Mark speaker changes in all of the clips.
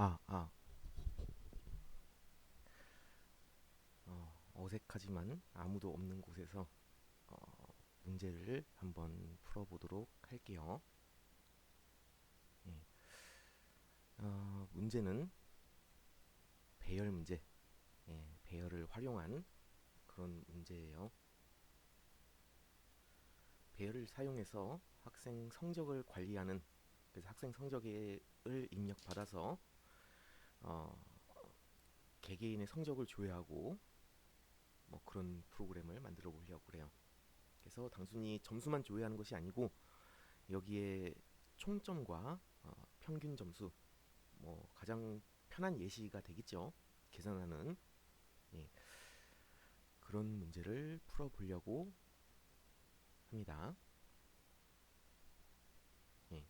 Speaker 1: 아, 아, 어색하지만 아무도 없는 곳에서 문제를 한번 풀어보도록 할게요. 예, 문제는 배열 문제, 배열을 활용한 그런 문제예요. 배열을 사용해서 학생 성적을 관리하는, 그래서 학생 성적을 입력받아서 어, 개개인의 성적을 조회하고 뭐 그런 프로그램을 만들어 보려고 그래요. 그래서 단순히 점수만 조회하는 것이 아니고 여기에 총점과 평균 점수, 뭐 가장 편한 예시가 되겠죠. 계산하는, 예, 그런 문제를 풀어보려고 합니다. 예,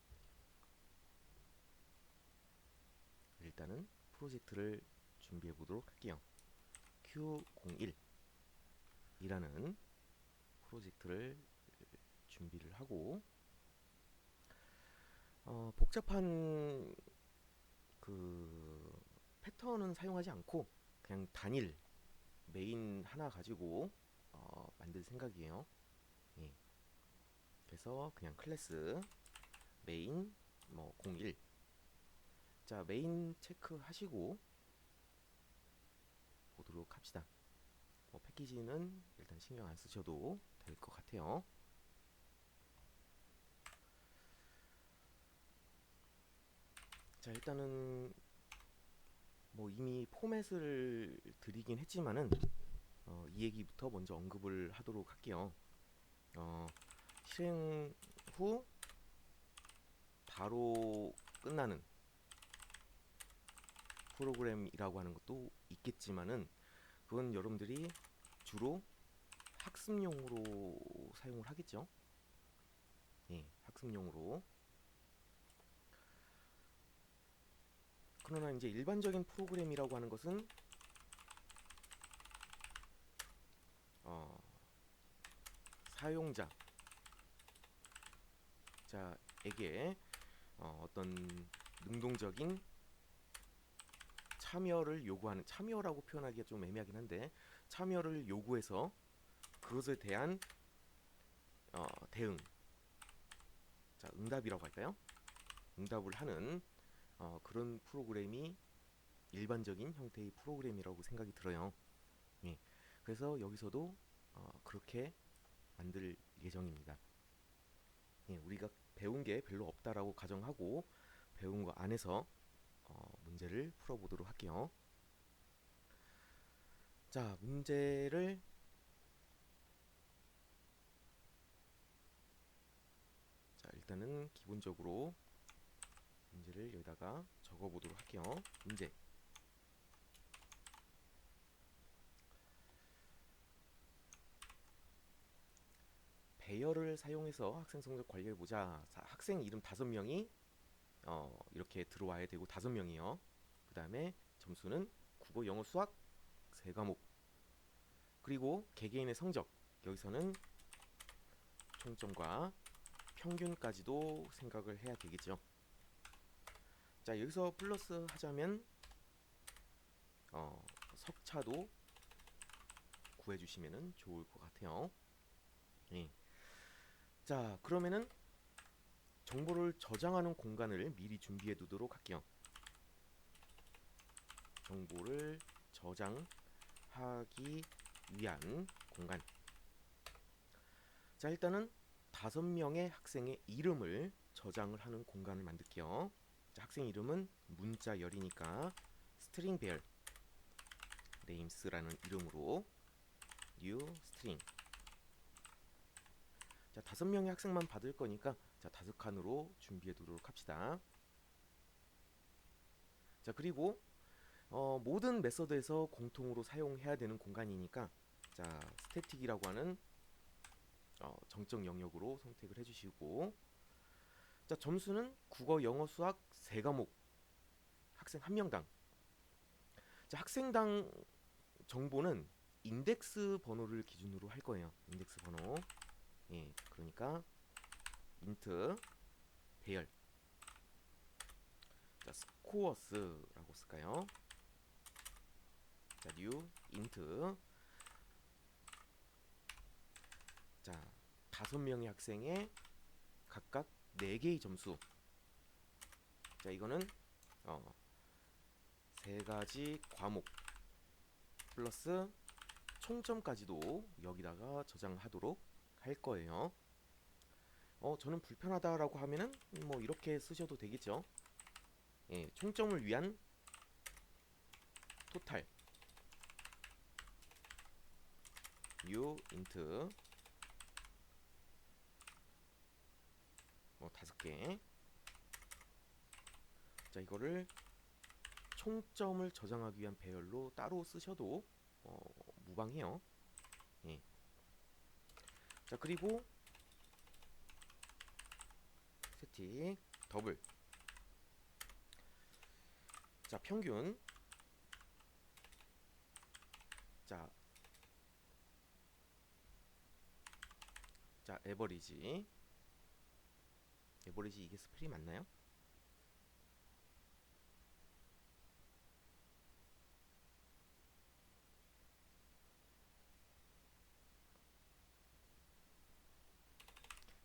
Speaker 1: 일단은 프로젝트를 준비해 보도록 할게요. Q01이라는 프로젝트를 준비를 하고 복잡한 그 패턴은 사용하지 않고 그냥 단일 메인 하나 가지고 만들 생각이에요. 예, 그래서 그냥 클래스 메인 뭐 01. 자, 메인 체크하시고 보도록 합시다. 뭐 패키지는 일단 신경 안 쓰셔도 될 것 같아요. 자, 일단은 뭐 이미 포맷을 드리긴 했지만은 이 얘기부터 먼저 언급을 하도록 할게요. 어, 실행 후 바로 끝나는 프로그램이라고 하는 것도 있겠지만은 그건 여러분들이 주로 학습용으로 사용을 하겠죠. 예, 학습용으로. 그러나 이제 일반적인 프로그램이라고 하는 것은 어, 사용자에게 어떤 능동적인 참여를 요구하는, 참여라고 표현하기가 좀 애매하긴 한데 참여를 요구해서 그것에 대한 대응, 자, 응답이라고 할까요? 응답을 하는 그런 프로그램이 일반적인 형태의 프로그램이라고 생각이 들어요. 예. 그래서 여기서도 그렇게 만들 예정입니다. 예, 우리가 배운 게 별로 없다라고 가정하고 배운 거 안에서 문제를 풀어보도록 할게요. 자, 문제를 자, 일단은 기본적으로 문제를 여기다가 적어보도록 할게요. 문제. 배열을 사용해서 학생 성적 관리해보자. 자, 학생 이름 5명이 이렇게 들어와야 되고 5명이요. 그 다음에 점수는 국어, 영어, 수학 세 과목. 그리고 개개인의 성적. 여기서는 총점과 평균까지도 생각을 해야 되겠죠. 자, 여기서 플러스 하자면 석차도 구해주시면 좋을 것 같아요. 예. 자, 그러면은 정보를 저장하는 공간을 미리 준비해 두도록 할게요. 정보를 저장하기 위한 공간. 자, 일단은 5명의 학생의 이름을 저장을 하는 공간을 만들게요. 자, 학생 이름은 문자열이니까 스트링 배열 names라는 이름으로 new string. 자, 5명의 학생만 받을 거니까 자, 5칸으로 준비해 두도록 합시다. 자, 그리고 모든 메서드에서 공통으로 사용해야 되는 공간이니까 자, 스태틱이라고 하는 정적 영역으로 선택을 해주시고, 자, 점수는 국어, 영어, 수학 세 과목 학생 한 명당. 자, 학생당 정보는 인덱스 번호를 기준으로 할 거예요. 인덱스 번호. 예, 그러니까 인트 배열. 자, 자, 스코어스라고 쓸까요? 자, new int. 자, 5명의 학생의 각각 4개의 점수. 자, 이거는 3가지 과목 플러스 총점까지도 여기다가 저장하도록 할 거예요. 저는 불편하다라고 하면은 뭐 이렇게 쓰셔도 되겠죠. 예, 총점을 위한 토탈 new int 뭐 5개. 자, 이거를 총점을 저장하기 위한 배열로 따로 쓰셔도 무방해요. 예. 자, 그리고 스태틱 더블. 자, 평균. 자, 에버리지. 이게 스펠이 맞나요?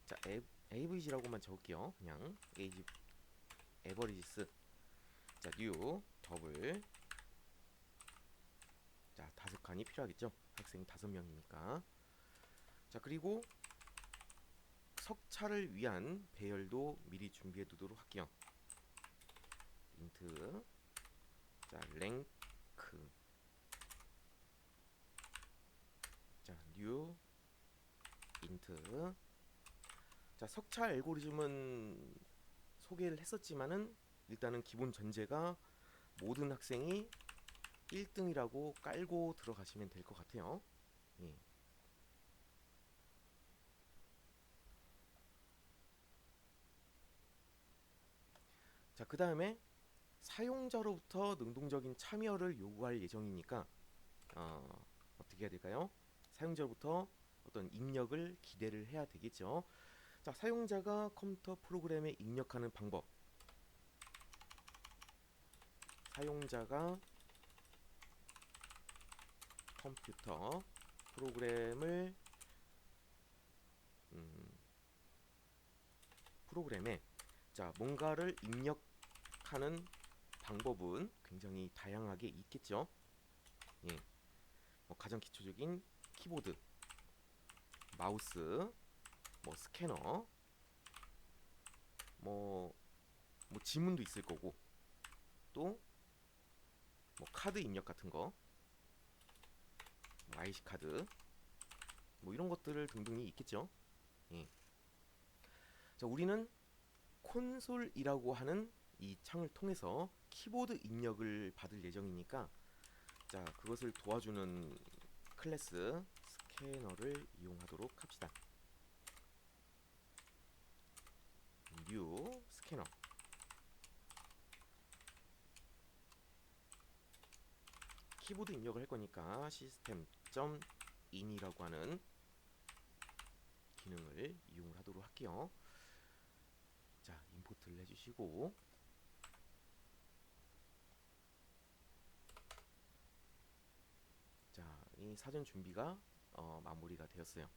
Speaker 1: 자, avg라고만 적을게요. 그냥 에버리지스. 자, new 더블. 자, 5칸이 필요하겠죠. 학생이 5명이니까. 자, 그리고 석차를 위한 배열도 미리 준비해 두도록 할게요. int. 자, 랭크. 자, new int. 자, 석차 알고리즘은 소개를 했었지만은 일단은 기본 전제가 모든 학생이 1등이라고 깔고 들어가시면 될 것 같아요. 예. 자, 그 다음에 사용자로부터 능동적인 참여를 요구할 예정이니까 어떻게 해야 될까요? 사용자로부터 어떤 입력을 기대를 해야 되겠죠. 자, 사용자가 컴퓨터 프로그램에 입력하는 방법. 사용자가 컴퓨터 프로그램에 자, 뭔가를 입력하는 방법은 굉장히 다양하게 있겠죠. 예. 가장 기초적인 키보드, 마우스, 스캐너, 뭐 지문도 있을 거고, 또 카드 입력 같은 거, IC 카드, 이런 것들을 등등이 있겠죠. 예. 자, 우리는 콘솔이라고 하는 이 창을 통해서 키보드 입력을 받을 예정이니까, 자, 그것을 도와주는 클래스 스캐너를 이용하도록 합시다. new 스캐너. 키보드 입력을 할 거니까 system.in이라고 하는 기능을 이용하도록 할게요. 자, 임포트를 해주시고, 자, 이 사전 준비가 마무리가 되었어요.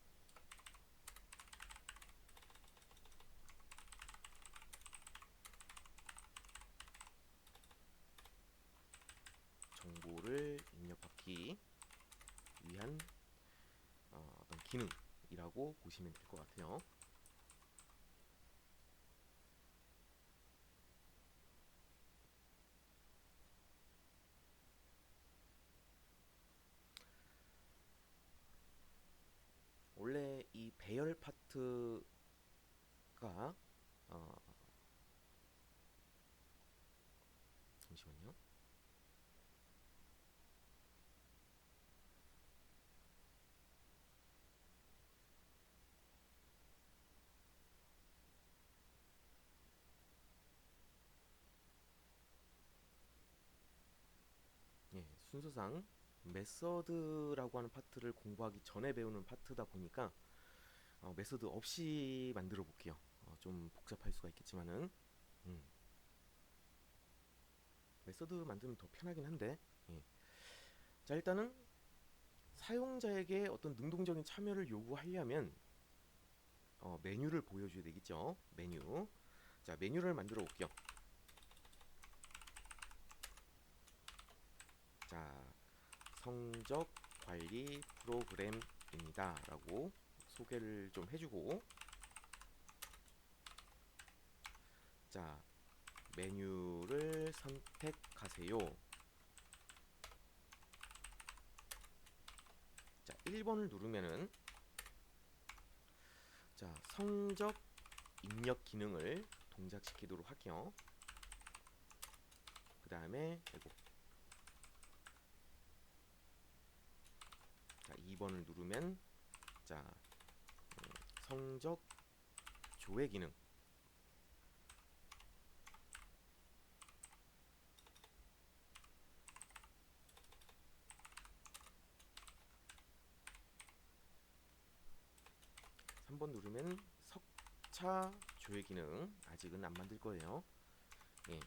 Speaker 1: 정보를 입력받기 위한 어떤 기능이라고 보시면 될 것 같아요. 원래 이 배열 파트가 잠시만요. 예, 순서상 메서드라고 하는 파트를 공부하기 전에 배우는 파트다 보니까 메서드 없이 만들어 볼게요. 좀 복잡할 수가 있겠지만은 메서드 만들면 더 편하긴 한데. 예. 자, 일단은 사용자에게 어떤 능동적인 참여를 요구하려면 메뉴를 보여줘야 되겠죠. 메뉴. 자, 메뉴를 만들어 볼게요. 자, 성적 관리 프로그램입니다 라고 소개를 좀 해주고, 자, 메뉴를 선택하세요. 자, 1번을 누르면은 자, 성적 입력 기능을 동작시키도록 할게요. 그 다음에 자, 2번을 누르면 자, 성적 조회 기능. 삼 번 누르면 석차 조회 기능. 아직은 안 만들 거예요. 예.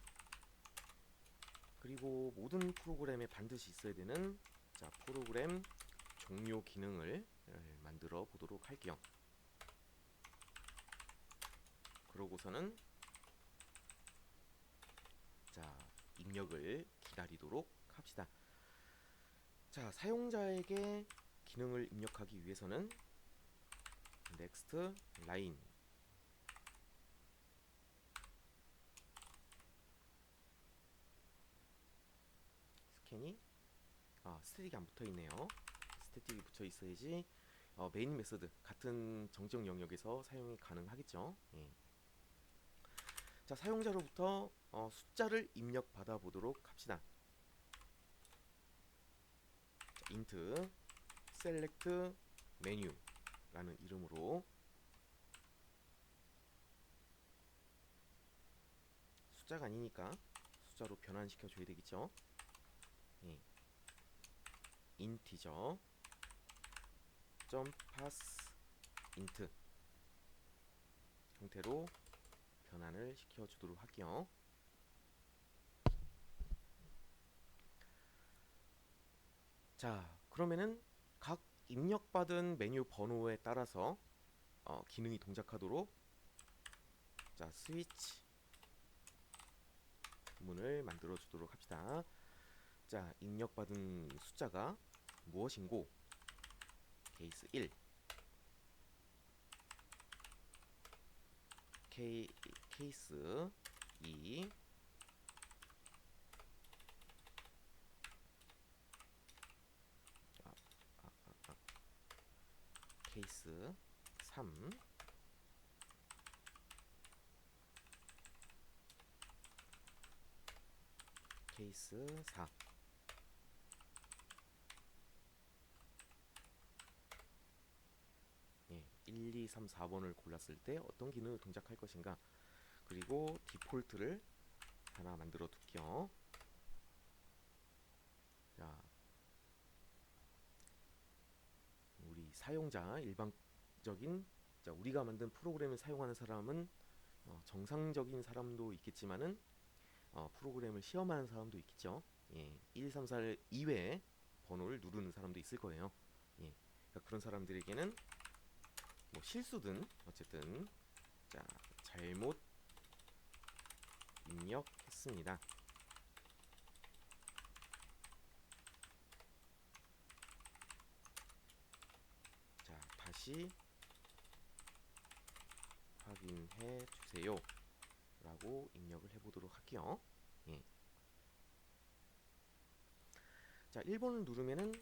Speaker 1: 그리고 모든 프로그램에 반드시 있어야 되는 자, 프로그램 종료 기능을 만들어 보도록 할게요. 그러고서는 자, 입력을 기다리도록 합시다. 자, 사용자에게 기능을 입력하기 위해서는 next line 스캔이 스태틱이 안 붙어 있네요. 스태틱이 붙어 있어야지 메인 메서드 같은 정적 영역에서 사용이 가능하겠죠. 예. 자, 사용자로부터 숫자를 입력 받아 보도록 합시다. 자, int select menu 라는 이름으로 숫자가 아니니까 숫자로 변환시켜 줘야 되겠죠. 예. integer pass int 형태로 변환을 시켜 주도록 할게요. 자, 그러면은 각 입력받은 메뉴 번호에 따라서 기능이 동작하도록 자, 스위치 문을 만들어 주도록 합시다. 자, 입력받은 숫자가 무엇인고 케이스 1, 케이스 2, 케이스 3, 케이스 4. 예, 1, 2, 3, 4번을 골랐을 때 어떤 기능을 동작할 것인가. 그리고 디폴트를 하나 만들어 둘게요. 자, 우리 사용자 일반적인 자, 우리가 만든 프로그램을 사용하는 사람은 정상적인 사람도 있겠지만은 프로그램을 시험하는 사람도 있겠죠. 예, 1, 3, 4 이외에 번호를 누르는 사람도 있을 거예요. 예, 그러니까 그런 사람들에게는 뭐 실수든 어쨌든 자, 잘못 입력했습니다. 자, 다시 확인해 주세요 라고 입력을 해보도록 할게요. 예. 자, 1번을 누르면은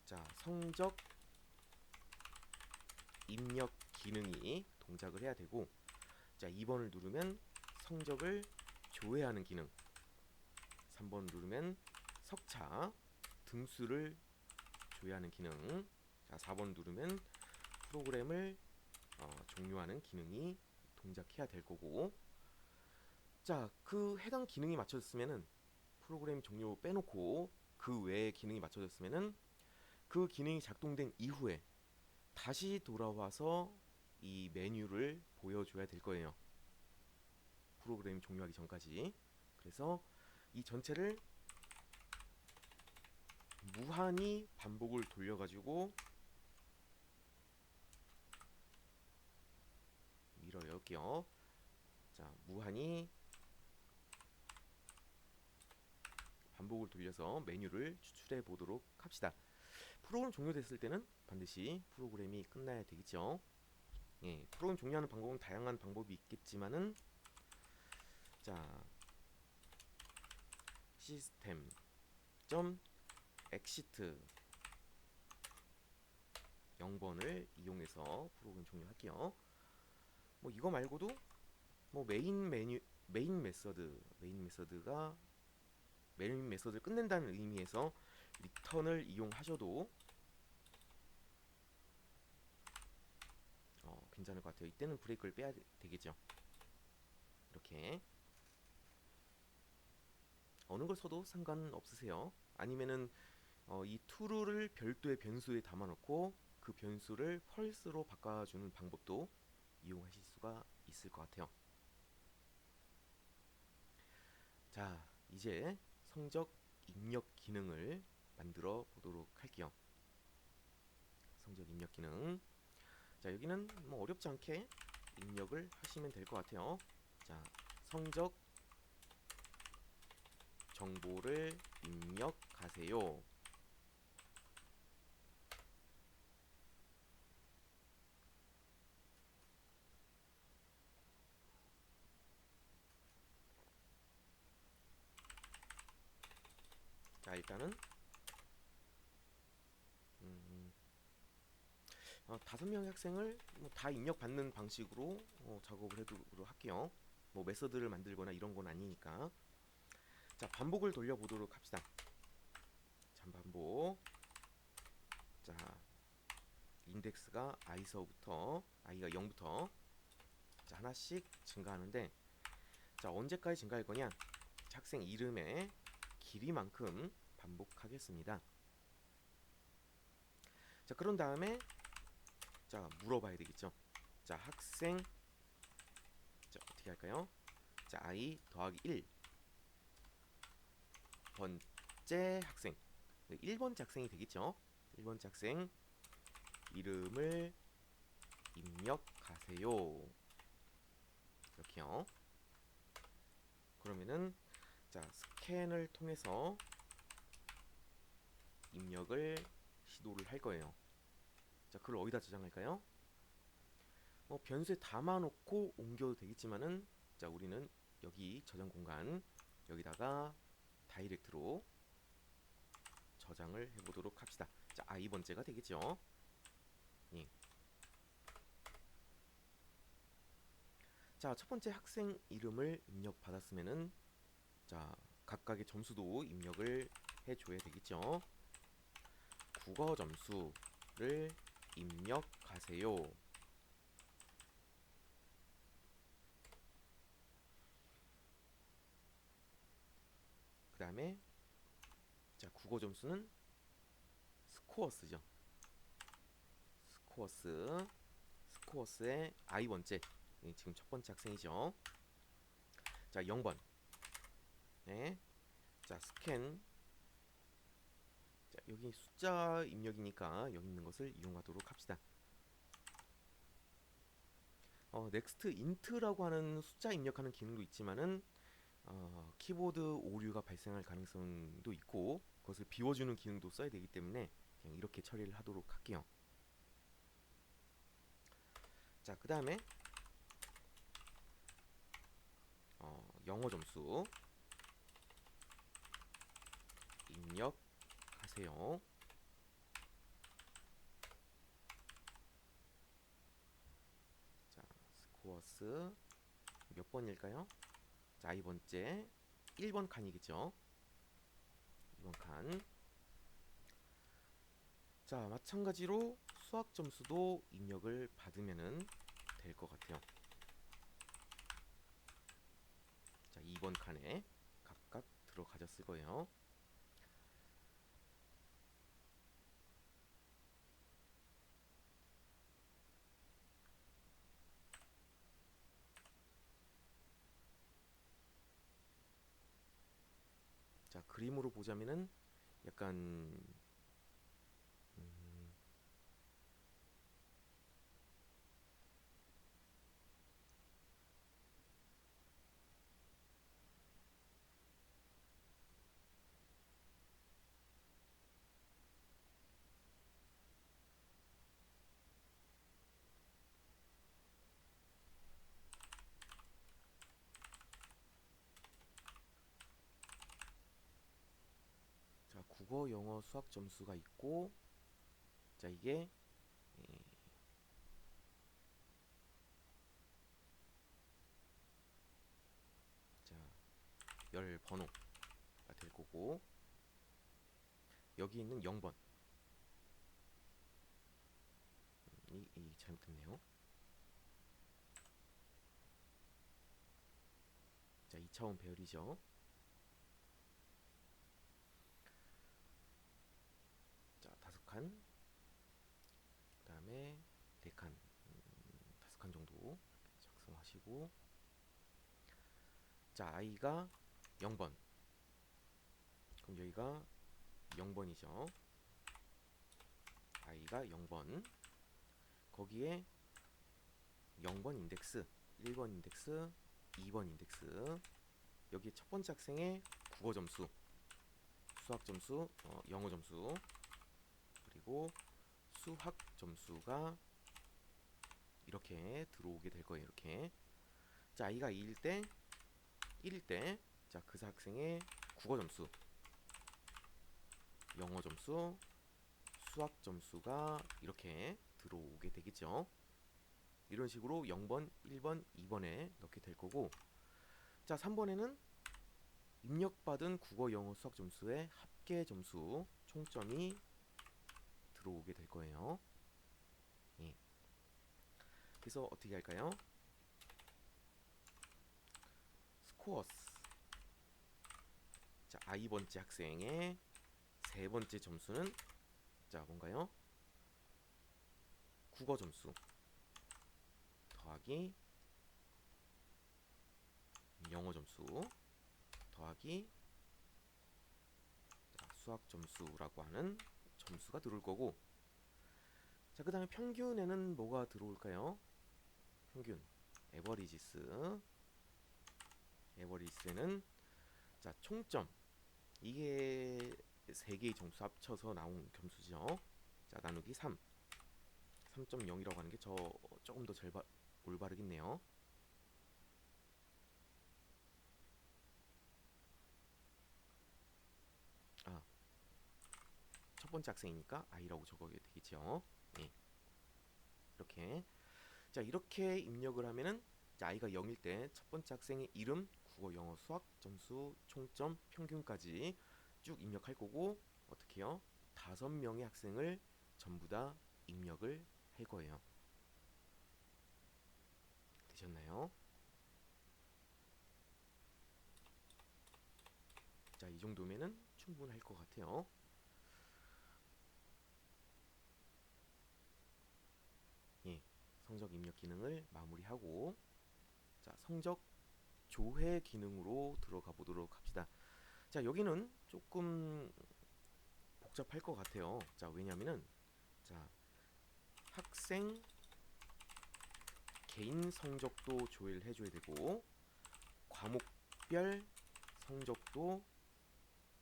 Speaker 1: 자, 성적 입력 기능이 동작을 해야 되고, 자, 2번을 누르면 성적을 조회하는 기능, 3번 누르면 석차 등수를 조회하는 기능, 자, 4번 누르면 프로그램을 종료하는 기능이 동작해야 될 거고, 자, 그 해당 기능이 맞춰졌으면은 프로그램 종료 빼놓고 그 외의 기능이 맞춰졌으면은 그 기능이 작동된 이후에 다시 돌아와서 이 메뉴를 보여줘야 될 거예요. 프로그램 종료하기 전까지. 그래서 이 전체를 무한히 반복을 돌려가지고 밀어요. 여기요. 자, 무한히 반복을 돌려서 메뉴를 추출해 보도록 합시다. 프로그램 종료됐을 때는 반드시 프로그램이 끝나야 되겠죠. 예, 프로그램 종료하는 방법은 다양한 방법이 있겠지만은, 자, 시스템 점 엑시트 0번을 이용해서 프로그램 종료할게요. 뭐 이거 말고도 뭐 메인 메서드를 끝낸다는 의미에서 리턴을 이용하셔도 괜찮을 것 같아요. 이때는 브레이크를 빼야 되겠죠. 이렇게 어느 걸 써도 상관없으세요. 아니면은 이 true를 별도의 변수에 담아놓고 그 변수를 false로 바꿔주는 방법도 이용하실 수가 있을 것 같아요. 자, 이제 성적 입력 기능을 만들어 보도록 할게요. 성적 입력 기능. 자, 여기는 뭐 어렵지 않게 입력을 하시면 될 것 같아요. 자, 성적 정보를 입력하세요. 자, 일단은 5명의 학생을 뭐다 입력받는 방식으로 작업을 해보도록 할게요. 뭐 메서드를 만들거나 이런 건 아니니까. 자, 반복을 돌려보도록 합시다. 자, 반복. 자, 인덱스가 i서부터 i가 0부터 자, 하나씩 증가하는데, 자, 언제까지 증가할 거냐? 학생 이름의 길이만큼 반복하겠습니다. 자, 그런 다음에 자, 물어봐야 되겠죠. 자, 학생, 자, 어떻게 할까요? 자, i 더하기 1 번째 학생, 1번째 학생이 되겠죠. 1번째 학생 이름을 입력하세요. 이렇게요. 그러면은 자, 스캔을 통해서 입력을 시도를 할 거예요. 자, 그걸 어디다 저장할까요? 변수에 담아놓고 옮겨도 되겠지만은, 자, 우리는 여기 저장 공간 여기다가 다이렉트로 저장을 해보도록 합시다. 자, i번째가 되겠죠. 예. 자, 첫 번째 학생 이름을 입력받았으면은, 자, 각각의 점수도 입력을 해줘야 되겠죠. 국어 점수를 입력하세요. 그 다음에 자, 국어 점수는 스코어스죠. 스코어스의 i번째, 지금 첫 번째 학생이죠. 자, 0번. 네. 자, 스캔. 자, 여기 숫자 입력이니까 여기 있는 것을 이용하도록 합시다. 넥스트 인트라고 하는 숫자 입력하는 기능도 있지만은 키보드 오류가 발생할 가능성도 있고 그것을 비워주는 기능도 써야 되기 때문에 그냥 이렇게 처리를 하도록 할게요. 자, 그 다음에 영어 점수 입력하세요. 자, 스코어스 몇 번일까요? 자, 이번째 1번 칸이겠죠. 2번 칸. 자, 마찬가지로 수학 점수도 입력을 받으면은 될 것 같아요. 자, 2번 칸에 각각 들어가졌을 거예요. 그림으로 보자면은 약간 자, 국어, 영어, 수학 점수가 있고, 자, 이게 자, 열 번호가 될 거고, 여기 있는 0번 이 잘못됐네요. 자, 2차원 배열이죠. 자, 5칸, 그 다음에 4칸, 5칸 정도 작성하시고, 자, i가 0번, 그럼 여기가 0번이죠. i가 0번, 거기에 0번 인덱스, 1번 인덱스, 2번 인덱스, 여기 첫 번째 학생의 국어 점수, 수학 점수, 영어 점수, 그리고 수학 점수가 이렇게 들어오게 될 거예요. 이렇게. 자, i가 2일 때, 1일 때, 자, 그 학생의 국어 점수, 영어 점수, 수학 점수가 이렇게 들어오게 되겠죠. 이런 식으로 0번, 1번, 2번에 넣게 될 거고, 자, 3번에는 입력받은 국어, 영어, 수학 점수의 합계 점수 총점이 들어오게 될 거예요. 예. 그래서 어떻게 할까요? 스코어스. 자, i번째 학생의 세 번째 점수는 자, 뭔가요? 국어 점수 더하기 영어 점수 더하기 자, 수학 점수라고 하는 점수가 들어올 거고, 자, 그 다음에 평균에는 뭐가 들어올까요? 평균 에버리지스. 에버리지스에는 자, 총점, 이게 세 개의 점수 합쳐서 나온 점수죠. 자, 나누기 3, 3.0이라고 하는 게 조금 더 올바르겠네요. 아, 첫 번째 학생이니까 i라고 적어야 되겠죠. 예, 이렇게. 자, 이렇게 입력을 하면은 자, i가 0일 때 첫 번째 학생의 이름, 국어, 영어, 수학 점수, 총점, 평균까지 쭉 입력할 거고, 어떻게 해요? 5명의 학생을 전부 다 입력을 할 거예요. 되셨나요? 자, 이 정도면은 충분할 것 같아요. 예, 성적 입력 기능을 마무리하고, 자, 성적 조회 기능으로 들어가 보도록 합시다. 자, 여기는 조금 복잡할 것 같아요. 자, 왜냐면은 자, 학생 개인 성적도 조회를 해줘야 되고, 과목별 성적도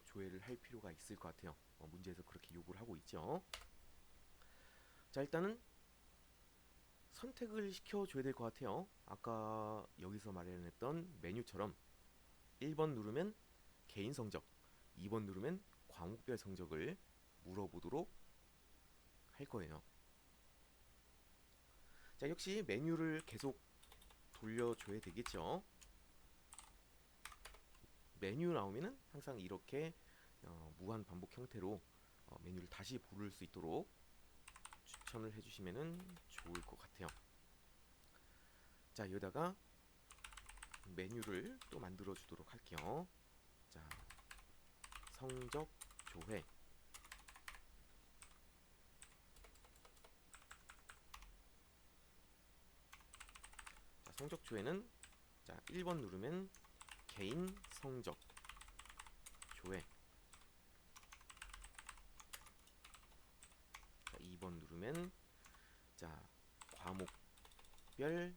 Speaker 1: 조회를 할 필요가 있을 것 같아요. 문제에서 그렇게 요구를 하고 있죠. 자, 일단은 선택을 시켜줘야 될 것 같아요. 아까 여기서 마련했던 메뉴처럼 1번 누르면 개인 성적, 2번 누르면 과목별 성적을 물어보도록 할 거예요. 자, 역시 메뉴를 계속 돌려줘야 되겠죠. 메뉴 나오면은 항상 이렇게 무한 반복 형태로 메뉴를 다시 부를 수 있도록 추천을 해주시면은 좋을 것 같아요. 자, 여기다가 메뉴를 또 만들어 주도록 할게요. 자, 성적 조회. 자, 성적 조회는 자, 1번 누르면 개인 성적 조회. 다음엔 자 과목별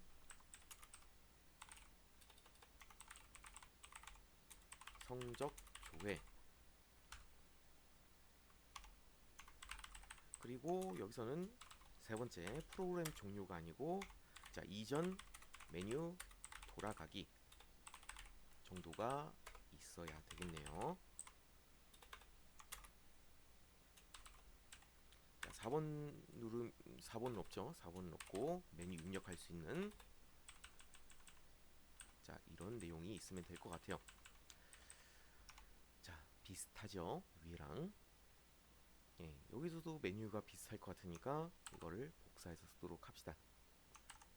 Speaker 1: 성적 조회, 그리고 여기서는 세 번째 프로그램 종료가 아니고 자 이전 메뉴 돌아가기 정도가 있어야 되겠네요. 자, 4번 없죠. 4번 없고 메뉴 입력할 수 있는 자 이런 내용이 있으면 될 것 같아요. 자 비슷하죠 위랑. 예, 여기서도 메뉴가 비슷할 것 같으니까 이거를 복사해서 쓰도록 합시다.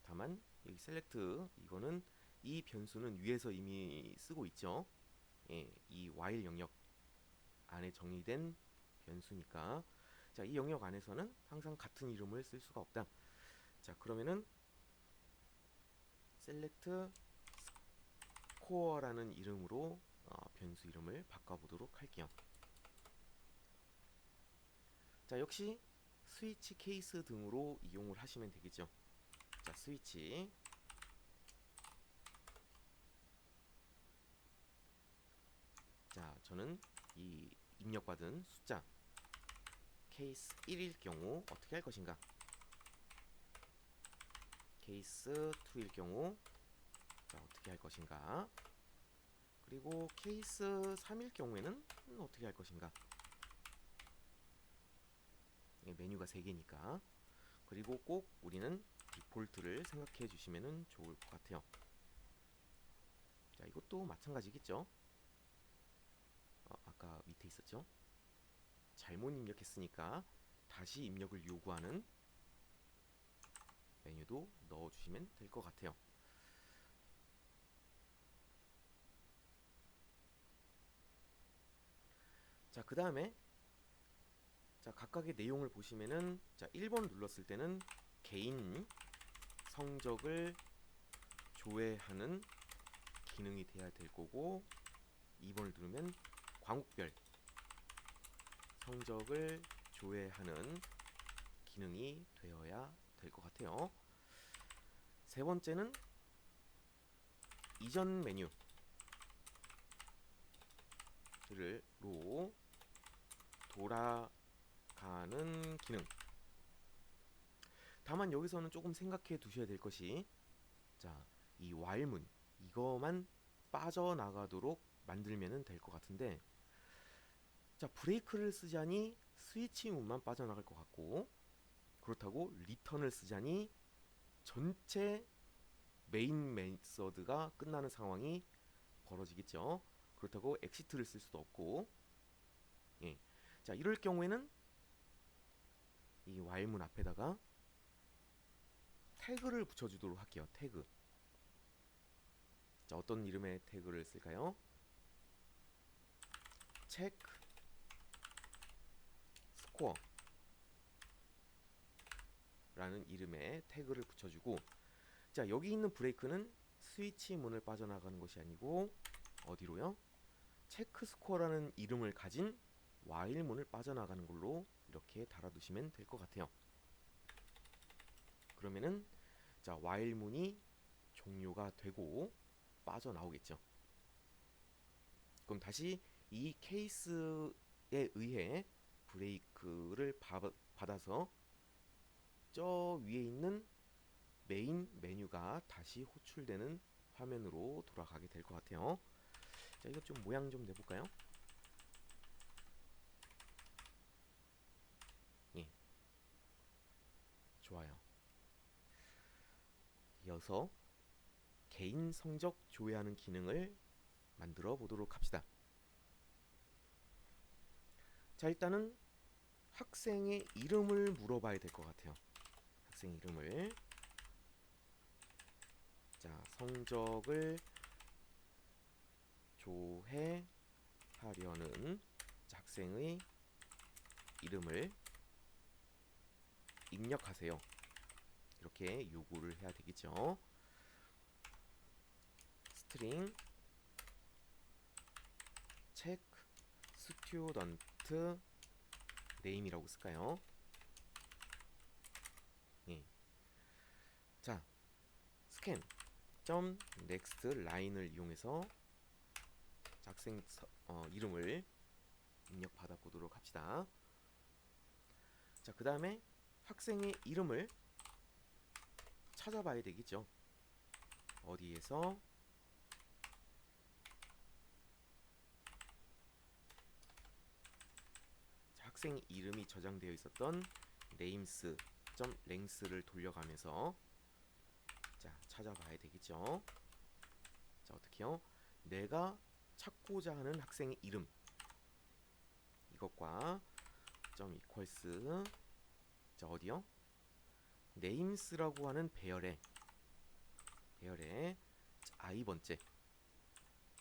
Speaker 1: 다만 여기 셀렉트 이거는 이 변수는 위에서 이미 쓰고 있죠. 예, 이 while 영역 안에 정의된 변수니까 자, 이 영역 안에서는 항상 같은 이름을 쓸 수가 없다. 자, 그러면은 select score라는 이름으로 변수 이름을 바꿔보도록 할게요. 자, 역시 스위치 케이스 등으로 이용을 하시면 되겠죠. 자, 스위치 자, 저는 이 입력받은 숫자 케이스 1일 경우 어떻게 할 것인가? 케이스 2일 경우 자, 어떻게 할 것인가? 그리고 케이스 3일 경우에는 어떻게 할 것인가? 예, 메뉴가 3개니까. 그리고 꼭 우리는 디폴트를 생각해 주시면 좋을 것 같아요. 자, 이것도 마찬가지겠죠? 아까 밑에 있었죠? 잘못 입력했으니까 다시 입력을 요구하는 메뉴도 넣어주시면 될 것 같아요. 자, 그 다음에 자, 각각의 내용을 보시면은 자, 1번 눌렀을 때는 개인 성적을 조회하는 기능이 돼야 될 거고 2번을 누르면 과목별 성적을 조회하는 기능이 되어야 될 것 같아요. 세 번째는 이전 메뉴로 돌아가는 기능. 다만 여기서는 조금 생각해 두셔야 될 것이 자, 이 while문 이거만 빠져나가도록 만들면 될 것 같은데 자, 브레이크를 쓰자니 스위치문만 빠져나갈 것 같고 그렇다고 리턴을 쓰자니 전체 메인 메서드가 끝나는 상황이 벌어지겠죠. 그렇다고 엑시트를 쓸 수도 없고 예. 자, 이럴 경우에는 이 while문 앞에다가 태그를 붙여주도록 할게요. 태그. 자, 어떤 이름의 태그를 쓸까요? 체크 스코어 라는 이름의 태그를 붙여주고 자, 여기 있는 브레이크는 스위치 문을 빠져나가는 것이 아니고 어디로요? 체크 스코어라는 이름을 가진 while 문을 빠져나가는 걸로 이렇게 달아두시면 될 것 같아요. 그러면은 자, while 문이 종료가 되고 빠져나오겠죠. 그럼 다시 이 케이스에 의해 브레이크를 받아서 저 위에 있는 메인 메뉴가 다시 호출되는 화면으로 돌아가게 될 것 같아요. 자, 이거 좀 모양 좀 내볼까요? 예, 좋아요. 이어서 개인 성적 조회하는 기능을 만들어 보도록 합시다. 자, 일단은 학생의 이름을 물어봐야 될 것 같아요. 학생 이름을 자, 성적을 조회하려는 학생의 이름을 입력하세요. 이렇게 요구를 해야 되겠죠. 스트링 체크 스튜던트 네임이라고 쓸까요? scan 점 next 라인을 이용해서 학생 이름을 입력 받아 보도록 합시다. 자, 그 다음에 학생의 이름을 찾아봐야 되겠죠. 어디에서 학생 이름이 저장되어 있었던 names.length를 돌려가면서 자, 찾아봐야 되겠죠. 자, 어떻게요? 내가 찾고자 하는 학생의 이름 이것과 equals 자, 어디요? names라고 하는 배열에 i번째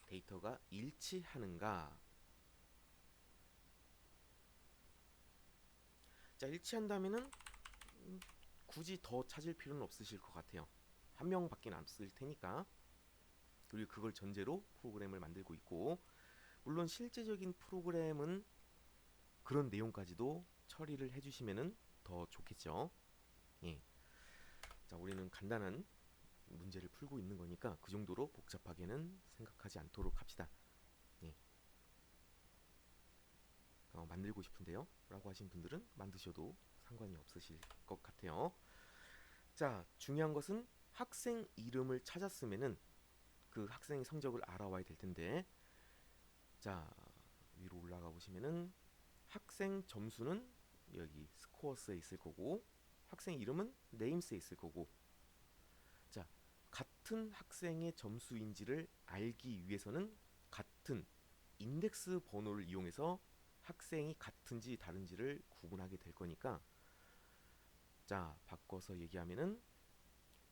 Speaker 1: 데이터가 일치하는가. 자, 일치한다면은 굳이 더 찾을 필요는 없으실 것 같아요. 한 명밖에 안 쓸 테니까. 그리고 그걸 전제로 프로그램을 만들고 있고, 물론 실제적인 프로그램은 그런 내용까지도 처리를 해주시면은 더 좋겠죠. 예. 자, 우리는 간단한 문제를 풀고 있는 거니까 그 정도로 복잡하게는 생각하지 않도록 합시다. 예. 만들고 싶은데요 라고 하신 분들은 만드셔도 상관이 없으실 것 같아요. 자, 중요한 것은 학생 이름을 찾았으면은 그 학생의 성적을 알아와야 될 텐데, 자, 위로 올라가 보시면은 학생 점수는 여기 스코어스에 있을 거고, 학생 이름은 네임스에 있을 거고, 자, 같은 학생의 점수인지를 알기 위해서는 같은 인덱스 번호를 이용해서 학생이 같은지 다른지를 구분하게 될 거니까, 자, 바꿔서 얘기하면은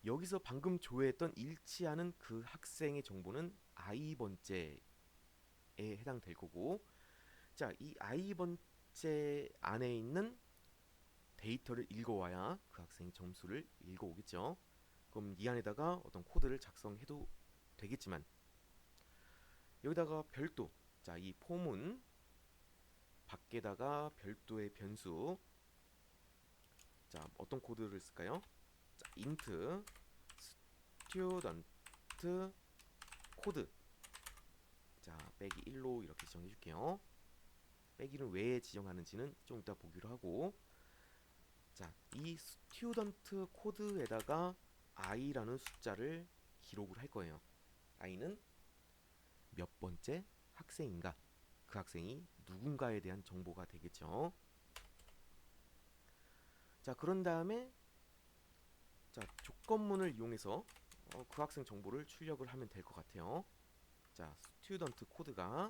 Speaker 1: 여기서 방금 조회했던 일치하는 그 학생의 정보는 i번째에 해당될 거고, 자, 이 i번째 안에 있는 데이터를 읽어와야 그 학생이 점수를 읽어오겠죠. 그럼 이 안에다가 어떤 코드를 작성해도 되겠지만, 여기다가 별도, 자, 이 폼은 밖에다가 별도의 변수, 자, 어떤 코드를 쓸까요? 자, int student 코드, 자, 빼기 1로 이렇게 지정해 줄게요. 빼기를 왜 지정하는지는 좀 이따 보기로 하고, 자, 이 스튜던트 코드에다가 i라는 숫자를 기록을 할 거예요. i는 몇 번째 학생인가, 그 학생이 누군가에 대한 정보가 되겠죠. 자, 그런 다음에 자, 조건문을 이용해서 그 학생 정보를 출력을 하면 될 것 같아요. 자, 스튜던트 코드가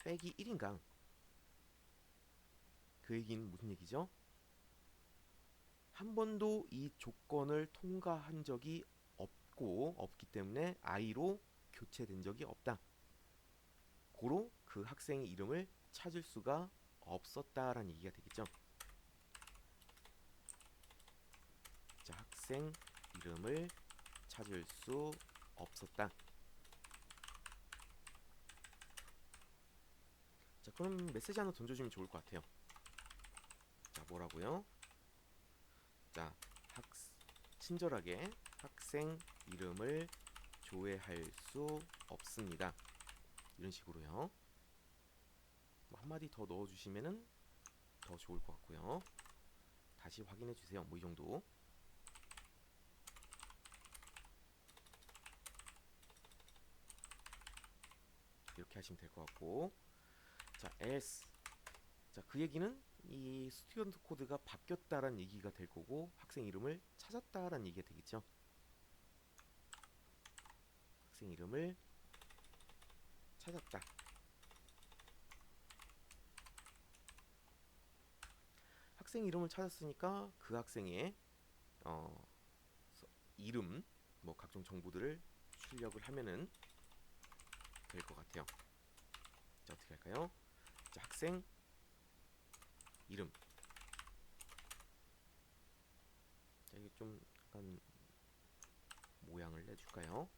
Speaker 1: 빼기 1인가, 그 얘기는 무슨 얘기죠? 한 번도 이 조건을 통과한 적이 없기 때문에 i로 교체된 적이 없다. 고로 그 학생의 이름을 찾을 수가 없었다라는 얘기가 되겠죠. 자, 학생 이름을 찾을 수 없었다. 자, 그럼 메시지 하나 던져주면 좋을 것 같아요. 자, 뭐라고요? 자, 친절하게 학생 이름을 조회할 수 없습니다. 이런 식으로요. 뭐 한마디 더 넣어주시면은 더 좋을 것 같고요. 다시 확인해 주세요. 뭐 이 정도. 이렇게 하시면 될 것 같고, 자, else, 자, 그 얘기는 이 스튜던트 코드가 바뀌었다라는 얘기가 될 거고, 학생 이름을 찾았다라는 얘기가 되겠죠. 학생 이름을 찾았다. 학생 이름을 찾았으니까 그 학생의 이름, 뭐 각종 정보들을 출력을 하면은 될 것 같아요. 자, 어떻게 할까요? 자, 학생 이름. 자, 이게 좀 약간 모양을 내줄까요?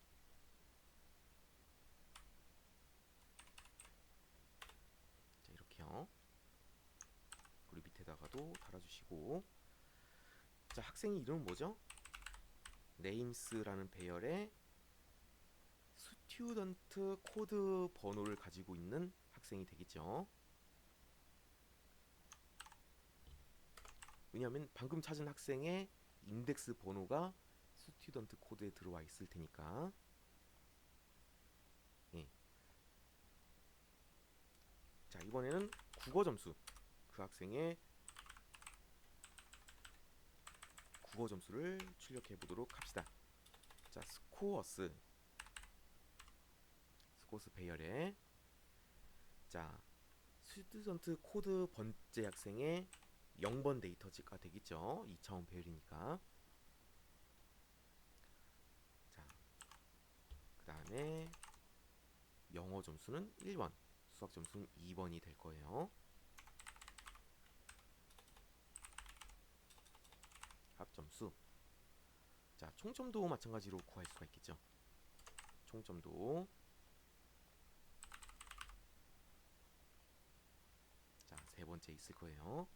Speaker 1: 자, 이렇게요. 그리고 밑에다가도 달아주시고, 자, 학생의 이름은 뭐죠? 네임스라는 배열에 스튜던트 코드 번호를 가지고 있는 학생이 되겠죠. 왜냐하면 방금 찾은 학생의 인덱스 번호가 스튜던트 코드에 들어와 있을 테니까. 예. 자, 이번에는 국어 점수. 그 학생의 국어 점수를 출력해 보도록 합시다. 자, 스코어스 배열에 자, 스튜던트 코드 번째 학생의 0번 데이터가 되겠죠. 2차원 배열이니까. 자, 그 다음에 영어 점수는 1번, 수학 점수는 2번이 될 거예요. 합점수. 자, 총점도 마찬가지로 구할 수가 있겠죠. 총점도. 자, 세 번째 있을 거예요.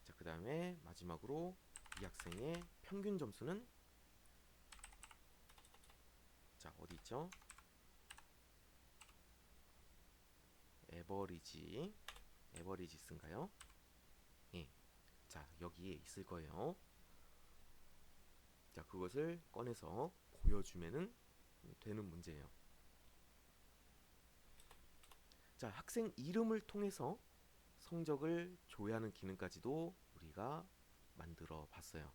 Speaker 1: 자, 그 다음에 마지막으로 이 학생의 평균 점수는 자, 어디 있죠? 에버리지스인가요? 예. 자, 여기에 있을 거예요. 자, 그것을 꺼내서 보여주면은 되는 문제예요. 자, 학생 이름을 통해서 성적을 조회하는 기능까지도 우리가 만들어 봤어요.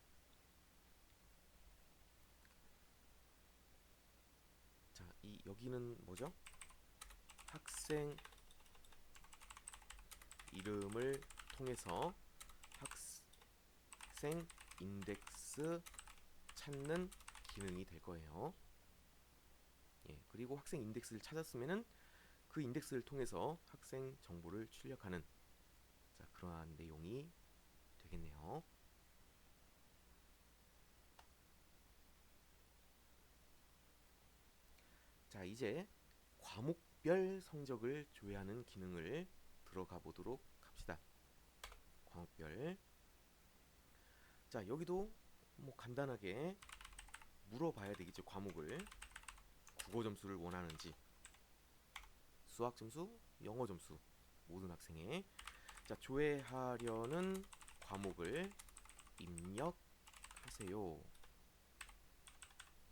Speaker 1: 자, 여기는 뭐죠? 학생 이름을 통해서 학생 인덱스 찾는 기능이 될 거예요. 예, 그리고 학생 인덱스를 찾았으면은 그 인덱스를 통해서 학생 정보를 출력하는 자, 그러한 내용이 되겠네요. 자, 이제 과목별 성적을 조회하는 기능을 들어가 보도록 합시다. 과목별. 자, 여기도 뭐 간단하게 물어봐야 되겠죠. 과목을 국어 점수를 원하는지, 수학 점수, 영어 점수 모든 학생의 자, 조회하려는 과목을 입력하세요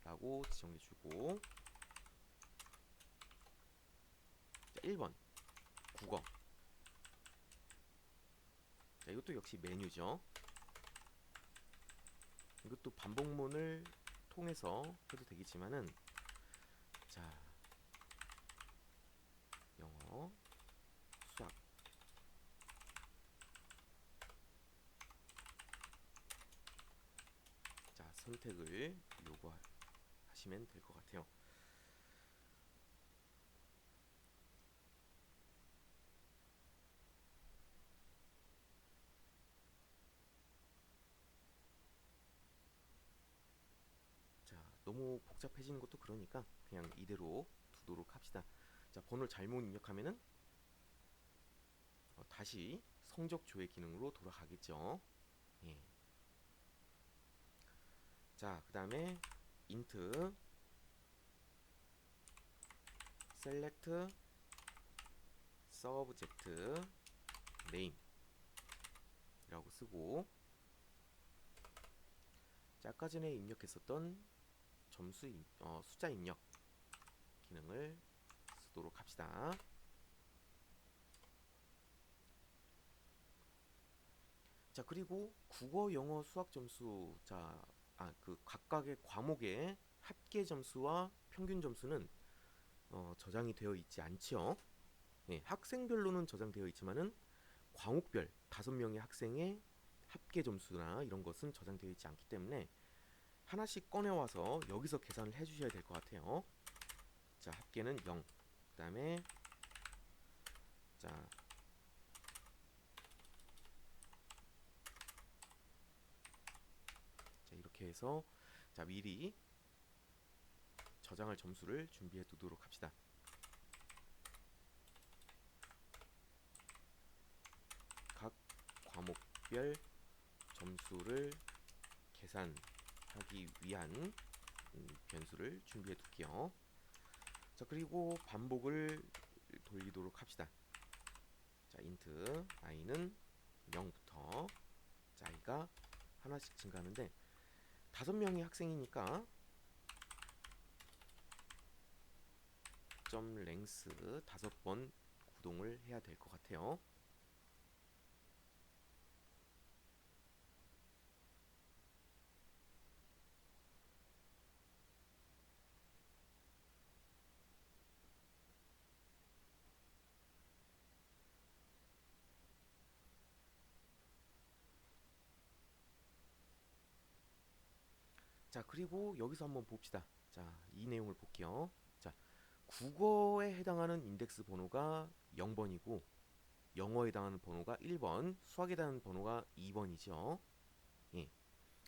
Speaker 1: 라고 지정해 주고 자, 1번 국어. 자, 이것도 역시 메뉴죠. 이것도 반복문을 통해서 해도 되겠지만은 자, 영어, 수학. 자, 선택을 요구하시면 될 것 같아요. 자, 너무 복잡해지는 것도 그러니까 그냥 이대로 두도록 합시다. 자, 번호를 잘못 입력하면은 다시 성적 조회 기능으로 돌아가겠죠. 예. 자, 그 다음에 int select subject name 이라고 쓰고 자, 아까 전에 입력했었던 숫자 입력 기능을 쓰도록 합시다. 자, 그리고 국어, 영어, 수학 점수 그 각각의 과목의 합계 점수와 평균 점수는 저장이 되어 있지 않죠. 예, 학생별로는 저장되어 있지만은 과목별 5명의 학생의 합계 점수나 이런 것은 저장되어 있지 않기 때문에 하나씩 꺼내와서 여기서 계산을 해주셔야 될 것 같아요. 자, 합계는 0. 그 다음에 자, 이렇게 해서 자, 미리 저장할 점수를 준비해 두도록 합시다. 각 과목별 점수를 계산하세요. 하기 위한 변수를 준비해 둘게요. 자, 그리고 반복을 돌리도록 합시다. 자, 인트 i는 0부터 자, i가 하나씩 증가하는데 5명의 학생이니까 점 랭스 5번 구동을 해야 될 것 같아요. 자, 그리고 여기서 한번 봅시다. 자, 이 내용을 볼게요. 자, 국어에 해당하는 인덱스 번호가 0번이고 영어에 해당하는 번호가 1번, 수학에 해당하는 번호가 2번이죠. 예.